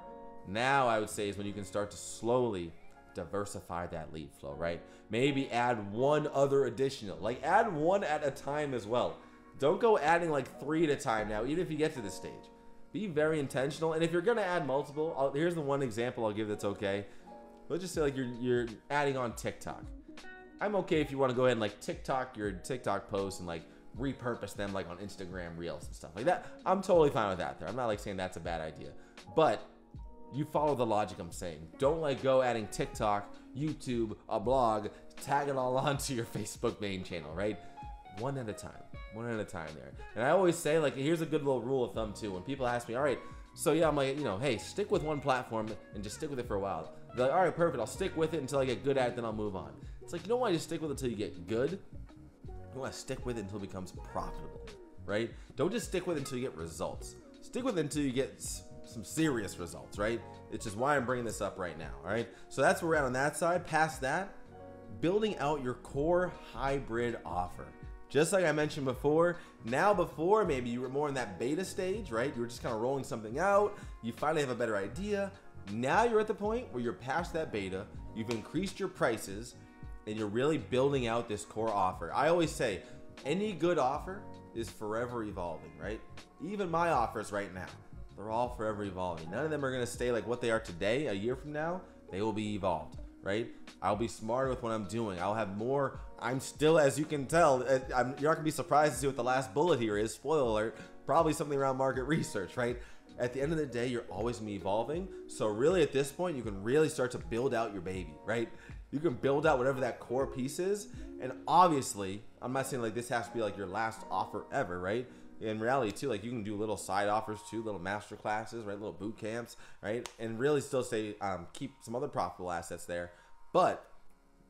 Speaker 1: Now I would say is when you can start to slowly diversify that lead flow, right? Maybe add one other additional, like add one at a time as well. Don't go adding like 3 at a time now, even if you get to this stage. Be very intentional. And if you're going to add multiple, here's the one example I'll give that's okay. Let's just say like you're adding on TikTok. I'm okay if you want to go ahead and like TikTok your TikTok posts and like repurpose them like on Instagram Reels and stuff like that. I'm totally fine with that there. I'm not like saying that's a bad idea. But you follow the logic I'm saying. Don't like go adding TikTok, YouTube, a blog, tag it all onto your Facebook main channel, right? One at a time there. And I always say, like, here's a good little rule of thumb too. When people ask me, all right, so yeah, I'm like, you know, hey, stick with one platform and just stick with it for a while. They're like, all right, perfect. I'll stick with it until I get good at it, then I'll move on. It's like, you don't want to just stick with it until you get good. You want to stick with it until it becomes profitable, right? Don't just stick with it until you get results. Stick with it until you get some serious results, right? It's just why I'm bringing this up right now, all right? So that's where we're at on that side. Past that, building out your core hybrid offer. Just like I mentioned before, before maybe you were more in that beta stage, right? You were just kind of rolling something out. You finally have a better idea. Now you're at the point where you're past that beta. You've increased your prices and you're really building out this core offer. I always say any good offer is forever evolving, right? Even my offers right now, they're all forever evolving. None of them are going to stay like what they are today. A year from now, they will be evolved, right? I'll be smarter with what I'm doing. I'll have more. I'm still, as you can tell, you're not going to be surprised to see what the last bullet here is. Spoiler alert, probably something around market research, right? At the end of the day, you're always going to be evolving. So really at this point, you can really start to build out your baby, right? You can build out whatever that core piece is. And obviously, I'm not saying like this has to be like your last offer ever, right? In reality too, like you can do little side offers too, little master classes, right? Little boot camps, right? And really still say, keep some other profitable assets there. But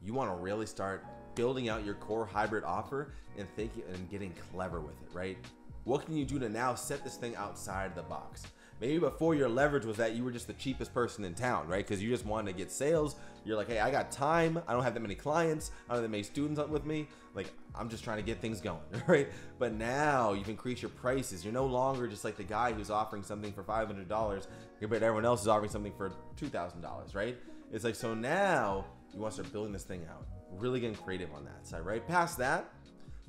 Speaker 1: you want to really start building out your core hybrid offer and thinking and getting clever with it, right? What can you do to now set this thing outside the box? Maybe before your leverage was that you were just the cheapest person in town, right? Because you just wanted to get sales. You're like, hey, I got time. I don't have that many clients. I don't have that many students with me. Like, I'm just trying to get things going, right? But now you've increased your prices. You're no longer just like the guy who's offering something for $500 compared to everyone else is offering something for $2,000, right? It's like, so now you want to start building this thing out. Really getting creative on that side, right? Past that,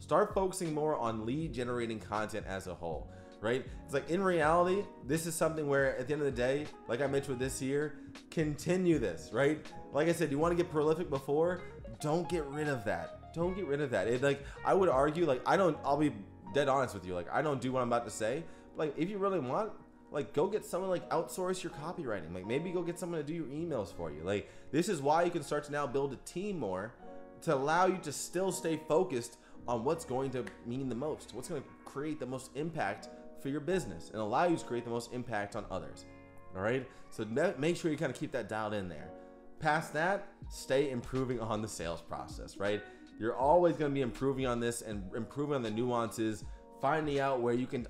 Speaker 1: start focusing more on lead generating content as a whole, right? It's like in reality, this is something where at the end of the day, like I mentioned with this here, continue this, right? Like I said, you want to get prolific before, don't get rid of that. Don't get rid of that. It, like, I would argue, like, I'll be dead honest with you. Like, I don't do what I'm about to say. But, like, if you really want, like, go get someone, like, outsource your copywriting. Like, maybe go get someone to do your emails for you. Like, this is why you can start to now build a team more to allow you to still stay focused on what's going to mean the most, what's going to create the most impact for your business and allow you to create the most impact on others. All right. So make sure you kind of keep that dialed in there. Past that, stay improving on the sales process, right? You're always going to be improving on this and improving on the nuances, finding out where you can.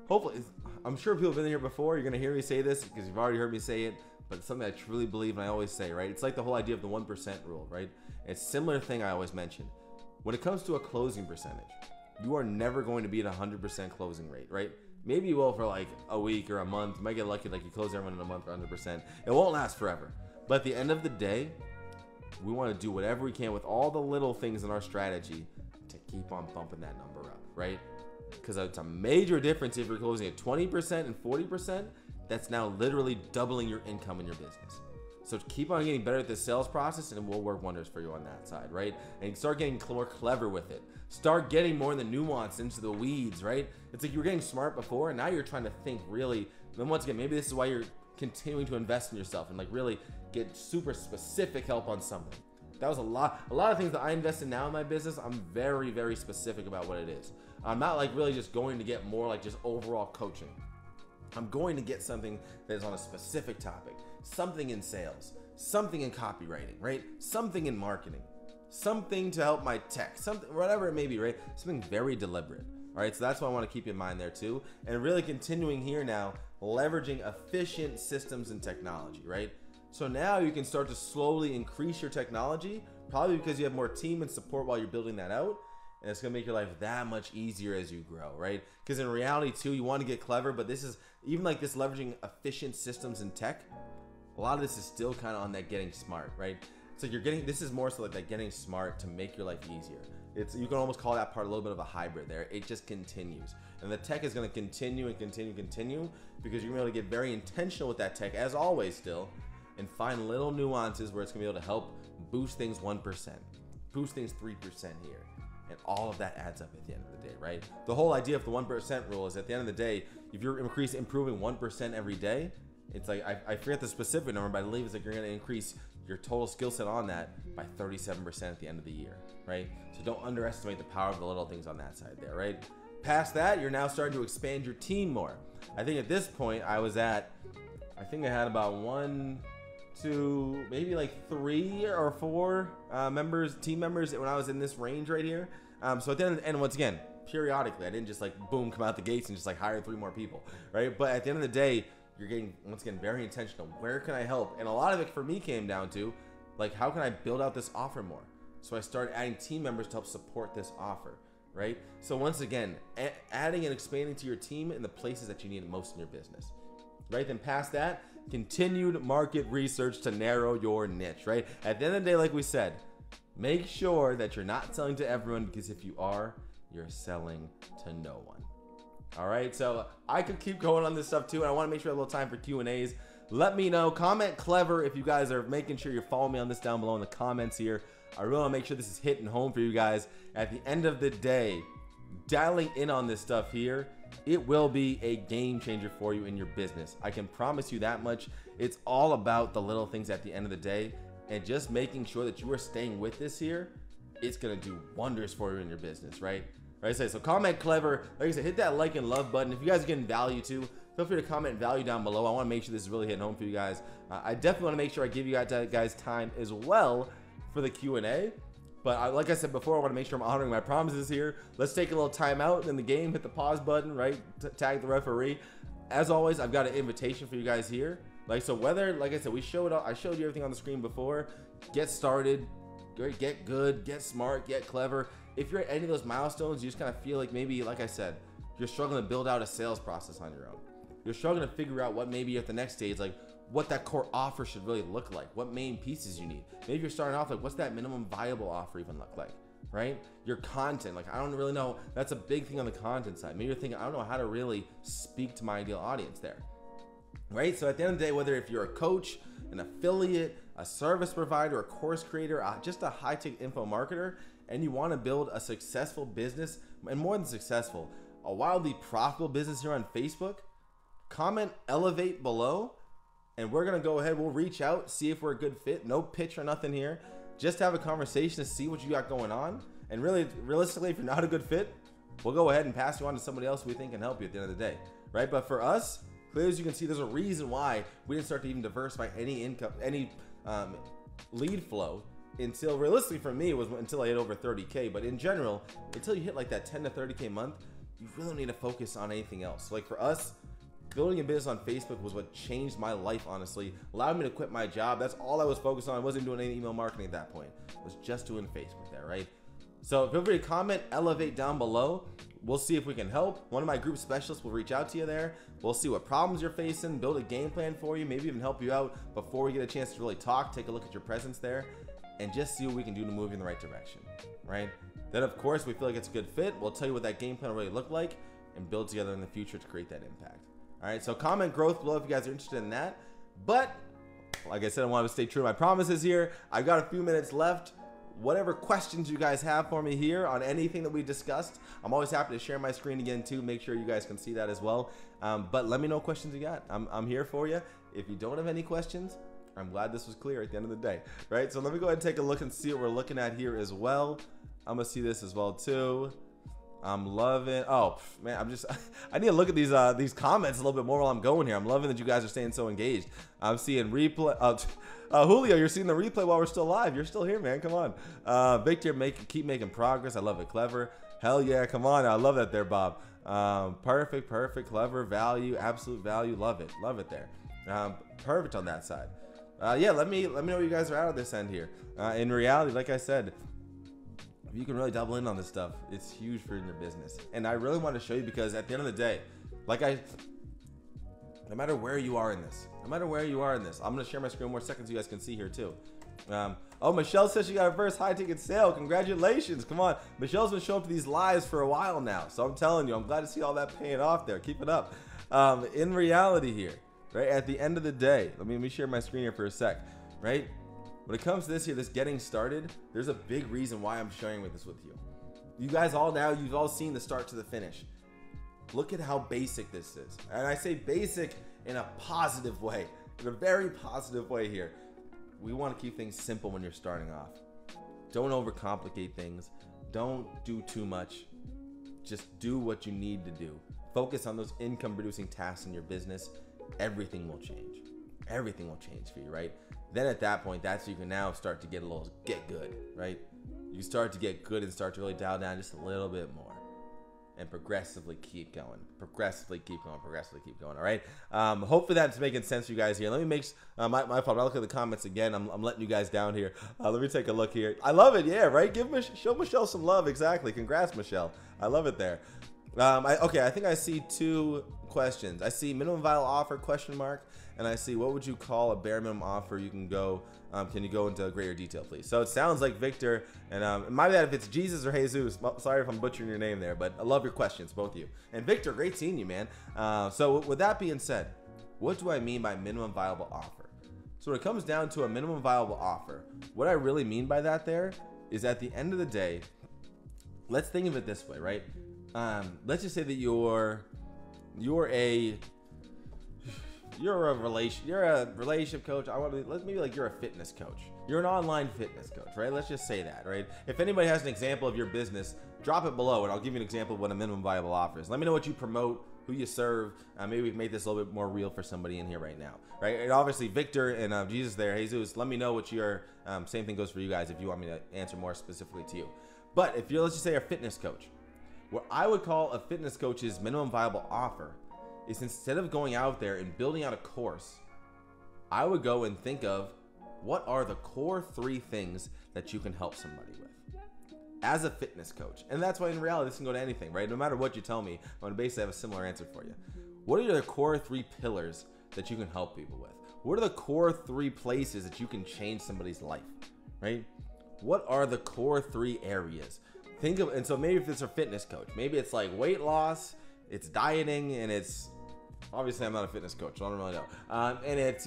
Speaker 1: Hopefully, I'm sure people have been here before. You're going to hear me say this because you've already heard me say it, but it's something I truly believe and I always say, right? It's like the whole idea of the 1% rule, right? It's a similar thing I always mention. When it comes to a closing percentage, you are never going to be at 100% closing rate, right? Maybe you will for like a week or a month. You might get lucky, like you close everyone in a month for 100%. It won't last forever. But at the end of the day, we want to do whatever we can with all the little things in our strategy to keep on bumping that number up, right? Because it's a major difference if you're closing at 20% and 40%. That's now literally doubling your income in your business. So keep on getting better at the sales process, and it will work wonders for you on that side, right? And start getting more clever with it. Start getting more in the nuance, into the weeds, right? It's like you were getting smart before, and now you're trying to think really. Then once again, maybe this is why you're continuing to invest in yourself and like really get super specific help on something. That was a lot of things that I invest in now in my business. I'm very, very specific about what it is. I'm not like really just going to get more like just overall coaching. I'm going to get something that is on a specific topic, something in sales, something in copywriting, right? Something in marketing, something to help my tech, something, whatever it may be, right? Something very deliberate. All right, so that's what I want to keep in mind there too. And really continuing here now, leveraging efficient systems and technology, right? So now you can start to slowly increase your technology, probably because you have more team and support while you're building that out. And it's going to make your life that much easier as you grow, right? Because in reality too, you want to get clever, but this is even like this leveraging efficient systems and tech. A lot of this is still kind of on that getting smart, right? So you're getting, this is more so like that getting smart to make your life easier. It's, you can almost call that part a little bit of a hybrid there. It just continues. And the tech is going to continue and continue, because you're going to be able to get very intentional with that tech as always still, and find little nuances where it's going to be able to help boost things 1%, boost things 3% here. And all of that adds up at the end of the day, right? The whole idea of the 1% rule is at the end of the day, if you're improving 1% every day, it's like, I forget the specific number, but I believe it's like you're going to increase your total skill set on that by 37% at the end of the year, right? So don't underestimate the power of the little things on that side there, right? Past that, you're now starting to expand your team more. I think at this point I think I had about 1, 2, maybe like 3 or 4 team members when I was in this range right here. So at the end, and once again, periodically, I didn't just like boom, come out the gates and just like hire 3 more people, right? But at the end of the day, you're getting, once again, very intentional. Where can I help? And a lot of it for me came down to like, how can I build out this offer more? So I started adding team members to help support this offer, right? So once again, adding and expanding to your team in the places that you need it most in your business, right? Then past that, continued market research to narrow your niche, right? At the end of the day, like we said, make sure that you're not selling to everyone, because if you are, you're selling to no one. All right, so I could keep going on this stuff too, and I want to make sure I have a little time for Q&As. Let me know. Comment clever if you guys are making sure you're following me on this down below in the comments here. I really want to make sure this is hitting home for you guys. At the end of the day, dialing in on this stuff here, it will be a game changer for you in your business. I can promise you that much. It's all about the little things at the end of the day, and just making sure that you are staying with this here. It's going to do wonders for you in your business, right? Like I said, so comment clever. Like I said, hit that like and love button. If you guys are getting value too, feel free to comment value down below. I want to make sure this is really hitting home for you guys. I definitely want to make sure I give you guys time as well for the Q&A. But like I said before, I want to make sure I'm honoring my promises here. Let's take a little time out in the game, hit the pause button, right? Tag the referee. As always, I've got an invitation for you guys here. Like, so whether, like I said, I showed you everything on the screen before. Get started, get good, get smart, get clever. If you're at any of those milestones, you just kind of feel like maybe, like I said, you're struggling to build out a sales process on your own. You're struggling to figure out what maybe at the next stage, like what that core offer should really look like, what main pieces you need. Maybe you're starting off like, what's that minimum viable offer even look like, right? Your content, like I don't really know. That's a big thing on the content side. Maybe you're thinking, I don't know how to really speak to my ideal audience there, right? So at the end of the day, whether if you're a coach, an affiliate, a service provider, a course creator, just a high-tech info marketer, and you want to build a successful business, and more than successful, a wildly profitable business here on Facebook, comment elevate below, and we're going to go ahead, we'll reach out, see if we're a good fit. No pitch or nothing here, just have a conversation to see what you got going on. And really, realistically, if you're not a good fit, we'll go ahead and pass you on to somebody else we think can help you at the end of the day, right? But for us, clearly as you can see, there's a reason why we didn't start to even diversify any income, any lead flow, until realistically for me, it was until I hit over 30K. But in general, until you hit like that 10 to 30K month, you really don't need to focus on anything else. Like for us, building a business on Facebook was what changed my life, honestly. Allowed me to quit my job. That's all I was focused on. I wasn't doing any email marketing at that point. I was just doing Facebook there, right? So feel free to comment, elevate down below. we'll see if we can help. One of my group specialists will reach out to you there. We'll see what problems you're facing, build a game plan for you, maybe even help you out before we get a chance to really talk, take a look at your presence there, and just see what we can do to move you in the right direction, right? Then, of course, we feel like it's a good fit. We'll tell you what that game plan will really look like and build together in the future to create that impact. All right, so comment growth below if you guys are interested in that. But, like I said, I want to stay true to my promises here. I've got a few minutes left. Whatever questions you guys have for me here on anything that we discussed, I'm always happy to share my screen again too. Make sure you guys can see that as well. But let me know what questions you got. I'm here for you. If you don't have any questions, I'm glad this was clear at the end of the day, right? So let me go ahead and take a look and see what we're looking at here as well. I'm gonna see this as well too. I'm loving, oh man, I need to look at these comments a little bit more while I'm going here. I'm loving that you guys are staying so engaged. I'm seeing replay, Julio, you're seeing the replay while we're still live. You're still here, man, come on. Victor, keep making progress. I love it, clever. Hell yeah, come on, I love that there, Bob. Perfect, clever, value, absolute value, love it there. Perfect on that side. Yeah, let me know where you guys are at on this end here. In reality, like I said, if you can really double in on this stuff, it's huge for your business. And I really want to show you because at the end of the day, no matter where you are in this, I'm going to share my screen more seconds so you guys can see here too. Oh, Michelle says she got her first high ticket sale. Congratulations. Come on. Michelle's been showing up to these lives for a while now. So I'm telling you, I'm glad to see all that paying off there. Keep it up. In reality here, right, at the end of the day, let me share my screen here for a sec, right? When it comes to this here, this getting started, there's a big reason why I'm sharing this with you. You guys you've all seen the start to the finish. Look at how basic this is. And I say basic in a positive way, in a very positive way here. We want to keep things simple when you're starting off. Don't overcomplicate things. Don't do too much. Just do what you need to do. Focus on those income producing tasks in your business. Everything will change. Everything will change for you, right? Then at that point, that's when you can now start to get good, right? You start to get good and start to really dial down just a little bit more and progressively keep going, all right? Hopefully that's making sense to you guys here. Let me make, my fault, I look at the comments again. I'm letting you guys down here. Let me take a look here. I love it, yeah, right? Show Michelle some love, exactly. Congrats, Michelle. I love it there. Okay, I think I see two questions. I see minimum viable offer, question mark, and I see what would you call a bare minimum offer. You can go, can you go into greater detail, please? So it sounds like Victor, and my bad if it's Jesus or Jesus. Sorry if I'm butchering your name there, but I love your questions, both of you. And Victor, great seeing you, man. So with that being said, what do I mean by minimum viable offer? So when it comes down to a minimum viable offer, what I really mean by that there is at the end of the day, let's think of it this way, right? Let's just say that you're a relationship coach. Maybe like you're a fitness coach. You're an online fitness coach, right? Let's just say that, right? If anybody has an example of your business, drop it below and I'll give you an example of what a minimum viable offer is. Let me know what you promote, who you serve. Maybe we can make this a little bit more real for somebody in here right now, right? And obviously Victor and Jesus there, Jesus, let me know what your, same thing goes for you guys if you want me to answer more specifically to you. But if you're, let's just say a fitness coach, what I would call a fitness coach's minimum viable offer is instead of going out there and building out a course, I would go and think of what are the core 3 things that you can help somebody with as a fitness coach. And that's why in reality, this can go to anything, right? No matter what you tell me, I'm going to basically have a similar answer for you. What are the core 3 pillars that you can help people with? What are the core 3 places that you can change somebody's life, right? What are the core 3 areas? Think of, and so maybe if it's a fitness coach, maybe it's like weight loss, it's dieting, and it's, obviously I'm not a fitness coach, so I don't really know. And it's,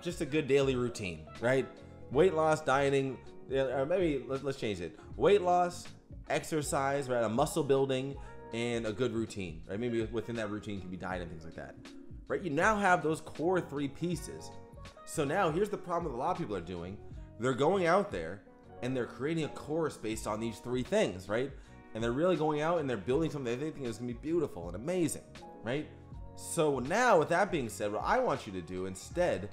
Speaker 1: just a good daily routine, right? Weight loss, dieting, or maybe let's change it. Weight loss, exercise, right? A muscle building, and a good routine, right? Maybe within that routine can be diet and things like that, right? You now have those core 3 pieces. So now here's the problem that a lot of people are doing. They're going out there and they're creating a course based on these 3 things, right? And they're really going out and they're building something they think is gonna be beautiful and amazing, right? So now with that being said, what I want you to do instead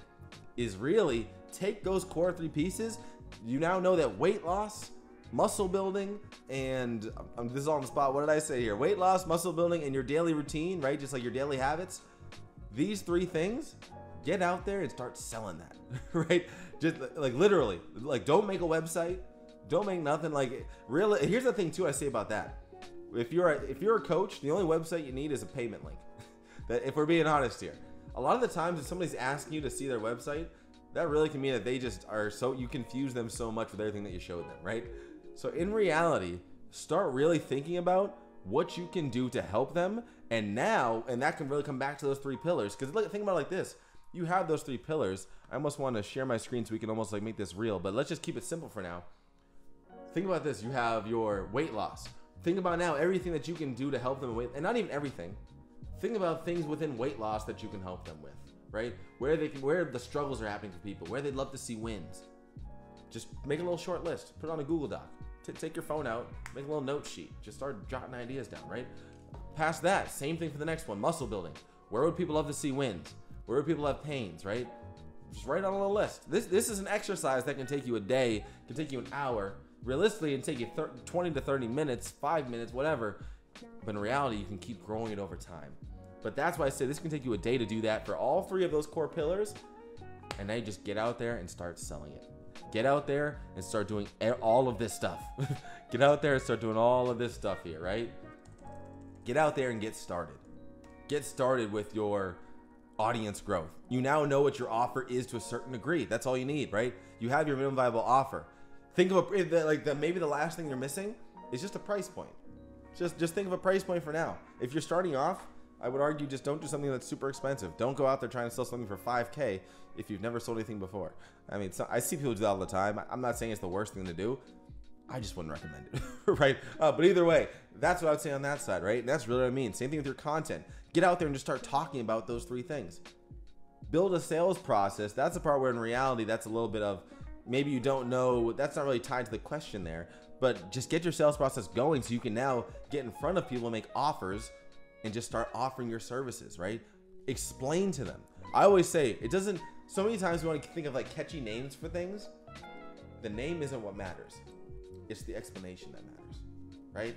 Speaker 1: is really take those core 3 pieces. You now know that weight loss, muscle building, and this is all on the spot. What did I say here? Weight loss, muscle building, and your daily routine, right? Just like your daily habits. These 3 things, get out there and start selling that, right? Just like literally, like don't make a website, don't make nothing. Like really, here's the thing too I say about that. If you're a coach, the only website you need is a payment link. That, if we're being honest here, a lot of the times if somebody's asking you to see their website, that really can mean that they just are so, you confuse them so much with everything that you showed them, right? So in reality, start really thinking about what you can do to help them. And that can really come back to those 3 pillars. Because think about it like this. You have those 3 pillars. I almost want to share my screen so we can almost like make this real, but let's just keep it simple for now. Think about this. You have your weight loss. Think about now everything that you can do to help them with, and not even everything. Think about things within weight loss that you can help them with, right? Where the struggles are happening for people, where they'd love to see wins. Just make a little short list. Put it on a Google Doc. Take your phone out, make a little note sheet. Just start jotting ideas down, right? Past that, same thing for the next one, muscle building. Where would people love to see wins? Where would people have pains, right? Just write on a little list. This is an exercise that can take you a day, can take you an hour. Realistically, it can take you 20 to 30 minutes, 5 minutes, whatever. But in reality, you can keep growing it over time. But that's why I say this can take you a day to do that for all 3 of those core pillars. And now you just get out there and start selling it. Get out there and start doing all of this stuff. Get out there and start doing all of this stuff here, right? Get out there and get started. Get started with your audience growth. You now know what your offer is to a certain degree. That's all you need, right? You have your minimum viable offer. Think of maybe the last thing you're missing is just a price point. Just think of a price point for now. If you're starting off, I would argue just don't do something that's super expensive. Don't go out there trying to sell something for $5K if you've never sold anything before. I mean, I see people do that all the time. I'm not saying it's the worst thing to do. I just wouldn't recommend it, right? But either way, that's what I would say on that side, right? And that's really what I mean. Same thing with your content. Get out there and just start talking about those 3 things. Build a sales process. That's the part where in reality, that's a little bit of, maybe you don't know, that's not really tied to the question there, but just get your sales process going so you can now get in front of people and make offers and just start offering your services, right? Explain to them. I always say, so many times we want to think of like catchy names for things. The name isn't what matters. It's the explanation that matters, right?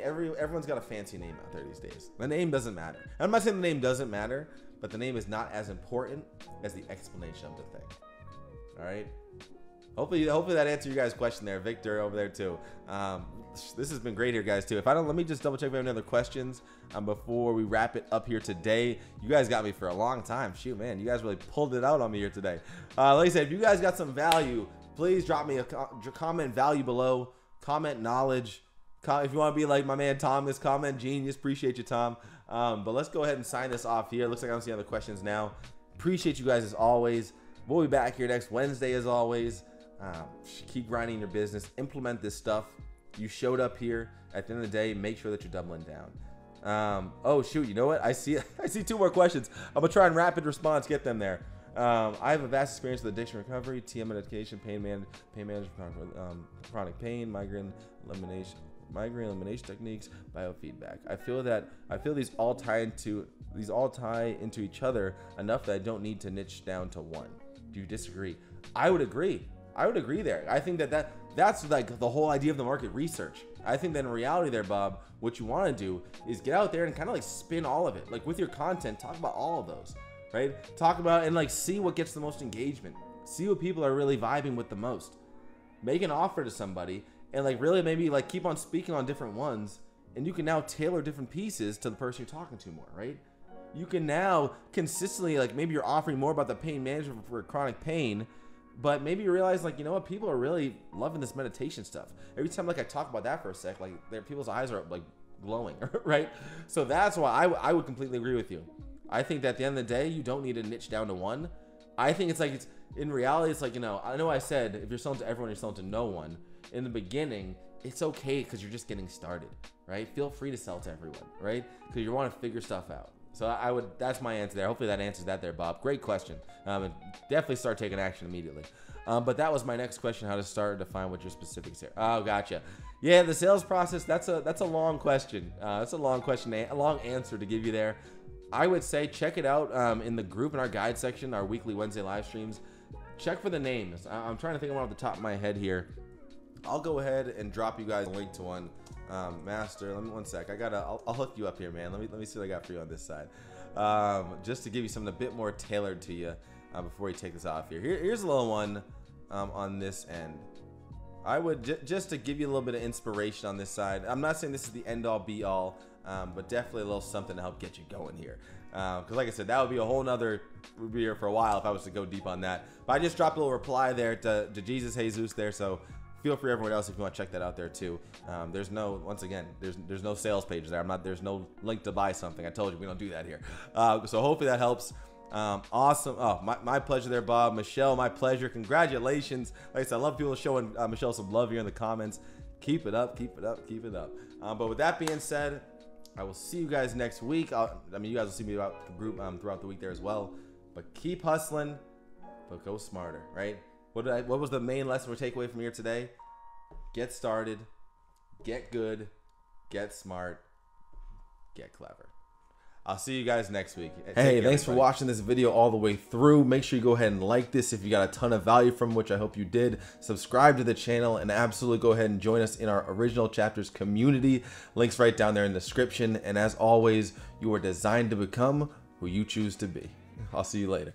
Speaker 1: Everyone's got a fancy name out there these days. The name doesn't matter. I'm not saying the name doesn't matter, but the name is not as important as the explanation of the thing. All right. Hopefully that answered your guys' question there, Victor over there too. This has been great here, guys, too. Let me just double check if we have any other questions before we wrap it up here today. You guys got me for a long time. Shoot, man, you guys really pulled it out on me here today. Like I said, if you guys got some value, please drop me a comment value below. Comment knowledge. If you want to be like my man Thomas, comment genius. Appreciate you, Tom. But let's go ahead and sign this off here. Looks like I don't see other questions now. Appreciate you guys as always. We'll be back here next Wednesday as always. Keep grinding your business. Implement this stuff. You showed up here. At the end of the day, make sure that you're doubling down. Oh shoot, you know what? I see 2 more questions. I'm gonna try and rapid response get them there. I have a vast experience with addiction recovery, TM medication, pain management, chronic pain, migraine elimination techniques, biofeedback. I feel these all tie into each other enough that I don't need to niche down to one. Do you disagree? I would agree there. I think that's like the whole idea of the market research. I think that in reality there, Bob, what you want to do is get out there and kind of like spin all of it. Like with your content, talk about all of those, right? Talk about and like see what gets the most engagement. See what people are really vibing with the most. Make an offer to somebody and like really maybe like keep on speaking on different ones, and you can now tailor different pieces to the person you're talking to more, right? You can now consistently, like maybe you're offering more about the pain management for chronic pain, but maybe you realize like, you know what, people are really loving this meditation stuff. Every time like I talk about that for a sec, like people's eyes are like glowing, right? So that's why I would completely agree with you. I think that at the end of the day, you don't need to niche down to one. I think it's in reality, it's like, you know I said, if you're selling to everyone, you're selling to no one. In the beginning, it's okay because you're just getting started, right? Feel free to sell to everyone, right? Because you want to figure stuff out. So that's my answer there. Hopefully that answers that there, Bob. Great question. And definitely start taking action immediately. But that was my next question, how to start define what your specifics are. Oh, gotcha. Yeah, the sales process, that's a long question. That's a long question, a long answer to give you there. I would say check it out in the group in our guide section, our weekly Wednesday live streams. Check for the names. I'm trying to think of one off the top of my head here. I'll go ahead and drop you guys a link to one. Master, let me 1 sec. I'll hook you up here, man. Let me see what I got for you on this side. Just to give you something a bit more tailored to you before you take this off here. Here's a little one on this end. I would just to give you a little bit of inspiration on this side. I'm not saying this is the end all be all, but definitely a little something to help get you going here. Because like I said, that would be a whole nother, we'd be here for a while if I was to go deep on that. But I just dropped a little reply there to Jesus Jesus there, so feel free everyone else if you want to check that out there too. There's no, once again, there's no sales page there. There's no link to buy something. I told you we don't do that here. So hopefully that helps. Awesome. Oh, my pleasure there, Bob. Michelle, my pleasure. Congratulations. Like I said, I love people showing Michelle some love here in the comments. Keep it up, keep it up, keep it up. But with that being said, I will see you guys next week. I mean, you guys will see me about the group throughout the week there as well. But keep hustling, but go smarter, right? What was the main lesson we take away from here today? Get started, get good, get smart, get clever. I'll see you guys next week. Hey, thanks for watching this video all the way through. Make sure you go ahead and like this if you got a ton of value from, which I hope you did. Subscribe to the channel and absolutely go ahead and join us in our original chapters community. Links right down there in the description. And as always, you are designed to become who you choose to be. I'll see you later.